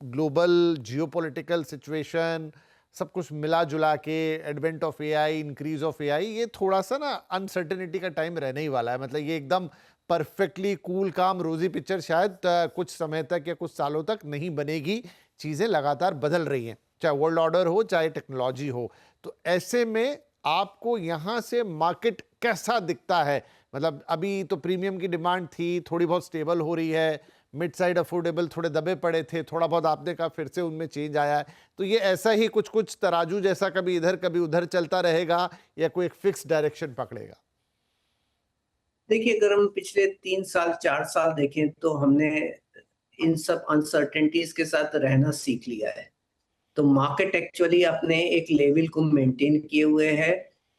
ग्लोबल जियोपॉलिटिकल सिचुएशन सब कुछ मिला जुला के, advent of AI, increase of AI, ये थोड़ा सा ना अनसर्टेनिटी का टाइम रहने ही वाला है। मतलब ये एकदम परफेक्टली कूल काम रोजी पिक्चर शायद कुछ समय तक या कुछ सालों तक नहीं बनेगी। चीज़ें लगातार बदल रही हैं, चाहे वर्ल्ड ऑर्डर हो चाहे टेक्नोलॉजी हो। तो ऐसे में आपको यहाँ से मार्केट कैसा दिखता है? मतलब अभी तो प्रीमियम की डिमांड थी, थोड़ी बहुत स्टेबल हो रही है, मिड साइड अफोर्डेबल थोड़े दबे पड़े थे, थोड़ा बहुत आपने कहा फिर से उनमें चेंज आया है। तो ये ऐसा ही कुछ कुछ तराजू जैसा कभी इधर कभी उधर चलता रहेगा, या कोई एक फिक्स डायरेक्शन पकड़ेगा? देखिए, अगर हम पिछले 3 साल 4 साल देखें तो हमने इन सब अनसर्टेनिटीज के साथ रहना सीख लिया है। तो मार्केट एक्चुअली अपने एक लेवल को मेंटेन किए हुए है।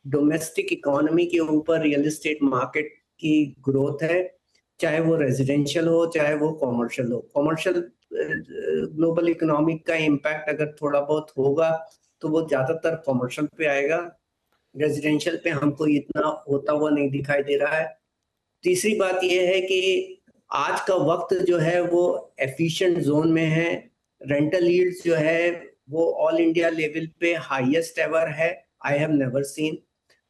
डोमेस्टिक इकोनॉमी के ऊपर रियल एस्टेट मार्केट की ग्रोथ है, चाहे वो रेजिडेंशियल हो चाहे वो कॉमर्शियल हो। कॉमर्शियल ग्लोबल इकोनॉमिक का इम्पैक्ट अगर थोड़ा बहुत होगा तो वो ज्यादातर कॉमर्शियल पे आएगा, रेजिडेंशियल पे हमको इतना होता हुआ नहीं दिखाई दे रहा है। तीसरी बात यह है कि आज का वक्त जो है वो एफिशिएंट जोन में है। रेंटल यील्ड्स जो है वो ऑल इंडिया लेवल पे हाईएस्ट एवर है, I have never seen.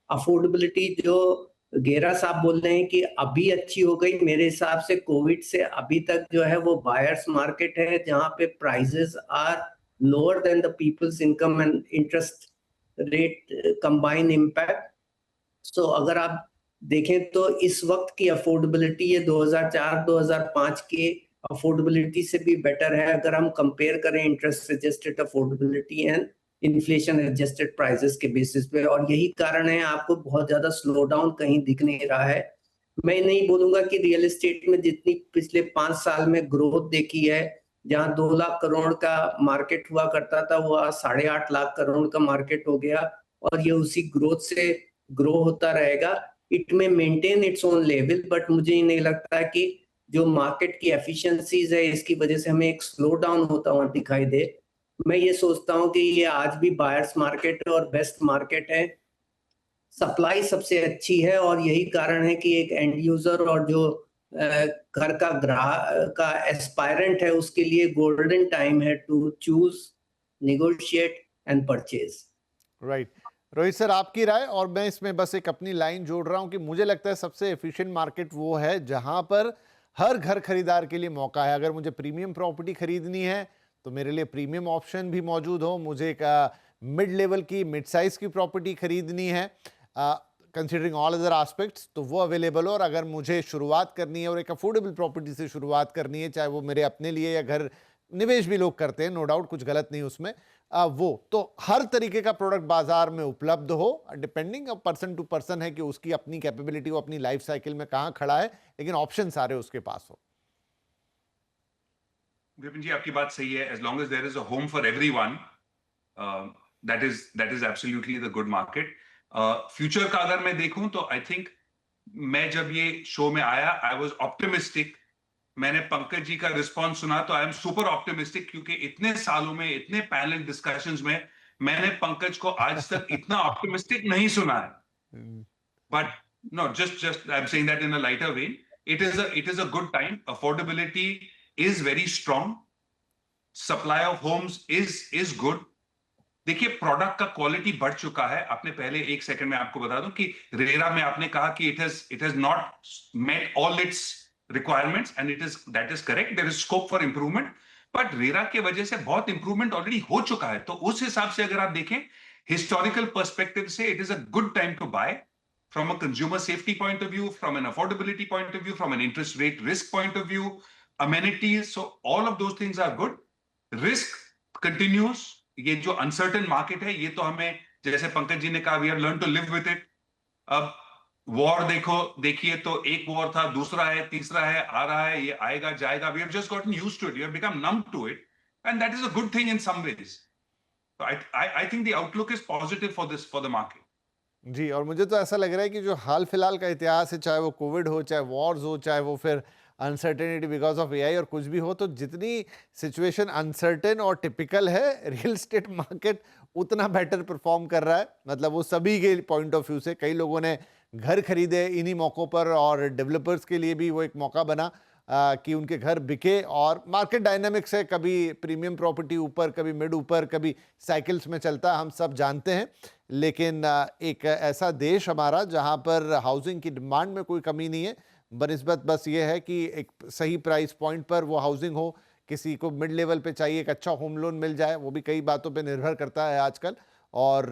Affordability जो गेरा साहब बोल रहे हैं कि अभी अच्छी हो गई, मेरे हिसाब से कोविड से अभी तक जो है वो बायर्स मार्केट है, जहां पे prices are lower than the people's income and interest rate combine impact. So अगर आप देखें तो इस वक्त की अफोर्डेबिलिटी ये 2004-2005 के अफोर्डेबिलिटी से भी बेटर है, अगर हम कंपेयर करें interest adjusted affordability and inflation adjusted prices के बेसिस पे। और यही कारण है आपको बहुत ज्यादा स्लो डाउन कहीं दिख नहीं रहा है। मैं नहीं बोलूंगा कि रियल एस्टेट में जितनी पिछले 5 साल में ग्रोथ देखी है, जहां 2 लाख करोड़ का मार्केट हुआ करता था वो आज 8.5 लाख करोड़ का मार्केट हो गया, और ये उसी ग्रोथ से ग्रो होता रहेगा। इट में maintain its own level, but मुझे ही नहीं लगता कि जो मार्केट की एफिशिएंसीज है इसकी वजह से हमें एक स्लो डाउन होता हुआ दिखाई दे। मैं ये सोचता हूँ कि ये आज भी बायर्स मार्केट है और बेस्ट मार्केट है, सप्लाई सबसे अच्छी है, और यही कारण है कि एक एंड यूजर और जो घर का ग्राहक का एस्पायरेंट है उसके लिए गोल्डन टाइम है to choose, negotiate and purchase. Right. Rohit sir, आपकी राय। और मैं इसमें बस एक अपनी लाइन जोड़ रहा हूं कि मुझे लगता है सबसे एफिशिएंट मार्केट वो है जहां पर हर घर खरीदार के लिए मौका है। अगर मुझे प्रीमियम प्रॉपर्टी खरीदनी है तो मेरे लिए प्रीमियम ऑप्शन भी मौजूद हो, मुझे एक मिड लेवल की, मिड साइज की प्रॉपर्टी खरीदनी है कंसिडरिंग ऑल अदर एस्पेक्ट्स, तो वो अवेलेबल हो। और अगर मुझे शुरुआत करनी है और एक अफोर्डेबल प्रॉपर्टी से शुरुआत करनी है, चाहे वो मेरे अपने लिए या घर निवेश भी लोग करते हैं, नो डाउट, कुछ गलत नहीं उसमें, वो तो हर तरीके का प्रोडक्ट बाजार में उपलब्ध हो, डिपेंडिंग पर्सन टू पर्सन है कि उसकी अपनी कैपेबिलिटी, वो अपनी लाइफ साइकिल में कहां खड़ा है, लेकिन ऑप्शन सारे उसके पास हो। विपिन जी, आपकी बात सही है। As long as there is a home for everyone, that is absolutely the good market. Future का अगर मैं देखूं तो आई थिंक, मैं जब ये शो में आया आई वाज ऑप्टिमिस्टिक। मैंने पंकज जी का रिस्पॉन्स सुना तो आई एम सुपर ऑप्टिमिस्टिक, क्योंकि इतने सालों में, इतने पैनल डिस्कशंस में मैंने पंकज को आज तक इतना ऑप्टिमिस्टिक नहीं सुना है। But no, just I'm saying that in a lighter vein. It is a good time. Affordability is very strong. Supply of homes is good. देखिए, प्रोडक्ट का क्वालिटी बढ़ चुका है। आपने पहले एक सेकंड में आपको बता दूं कि रेरा में आपने कहा कि it has not met all its requirements, and that is correct. There is scope for improvement. But RERA के वजह से बहुत इंप्रूवमेंट ऑलरेडी हो चुका है। तो उस हिसाब से अगर आप देखें हिस्टोरिकल पर्सपेक्टिव से, it is a good time to buy from a consumer safety point of view, from an affordability point of view, from an interest rate risk point of view, amenities. So all of those things are good. Risk continues. ये जो अनसर्टेन मार्केट है, ये तो हमें, जैसे पंकज जी ने कहा, we have learn to live with it. अब वॉर देखिए तो एक वॉर था, दूसरा है, तीसरा है, आ रहा है, ये आएगा जाएगा। We have just gotten used to it, we have become numb to it, and that is a good thing in some ways. I think the outlook is positive for the market. जी, और मुझे तो ऐसा लग रहा है कि जो हाल फिलहाल का इतिहास है, चाहे वो कोविड हो, चाहे वॉर्स हो, चाहे वो फिर अनसर्टेनिटी बिकॉज ऑफ एआई और कुछ भी हो, तो जितनी सिचुएशन अनसर्टेन और टिपिकल है, रियल एस्टेट मार्केट उतना बेटर परफॉर्म कर रहा है। मतलब वो सभी के पॉइंट ऑफ व्यू से, कई लोगों ने घर खरीदे इन्हीं मौक़ों पर, और डेवलपर्स के लिए भी वो एक मौका बना कि उनके घर बिके। और मार्केट डायनामिक्स है, कभी प्रीमियम प्रॉपर्टी ऊपर, कभी मिड ऊपर, कभी साइकिल्स में चलता है, हम सब जानते हैं। लेकिन एक ऐसा देश हमारा जहां पर हाउसिंग की डिमांड में कोई कमी नहीं है, बनिस्बत बस ये है कि एक सही प्राइस पॉइंट पर वो हाउसिंग हो। किसी को मिड लेवल पे चाहिए, एक अच्छा होम लोन मिल जाए, वो भी कई बातों पे निर्भर करता है आजकल। और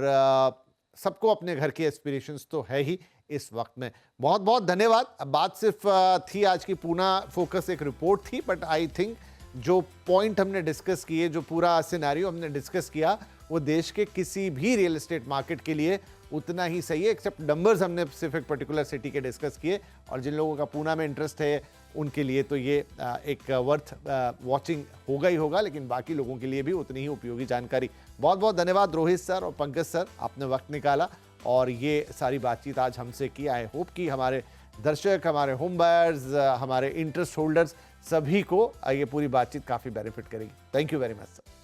सबको अपने घर की एस्पिरेशंस तो है ही इस वक्त में। बहुत बहुत धन्यवाद। बात सिर्फ थी आज की पूना फोकस एक रिपोर्ट थी, बट आई थिंक जो पॉइंट हमने डिस्कस किए, जो पूरा सिनेरियो हमने डिस्कस किया, वो देश के किसी भी रियल एस्टेट मार्केट के लिए उतना ही सही है। एक्सेप्ट नंबर्स हमने सिर्फ एक पर्टिकुलर सिटी के डिस्कस किए, और जिन लोगों का पूना में इंटरेस्ट है उनके लिए तो ये एक वर्थ वॉचिंग होगा ही होगा, लेकिन बाकी लोगों के लिए भी उतनी ही उपयोगी जानकारी। बहुत बहुत धन्यवाद रोहित सर और पंकज सर, आपने वक्त निकाला और ये सारी बातचीत आज हमसे की। आई होप कि हमारे दर्शक, हमारे होम बायर्स, हमारे इंटरेस्ट होल्डर्स, सभी को ये पूरी बातचीत काफ़ी बेनिफिट करेगी। Thank you very much sir.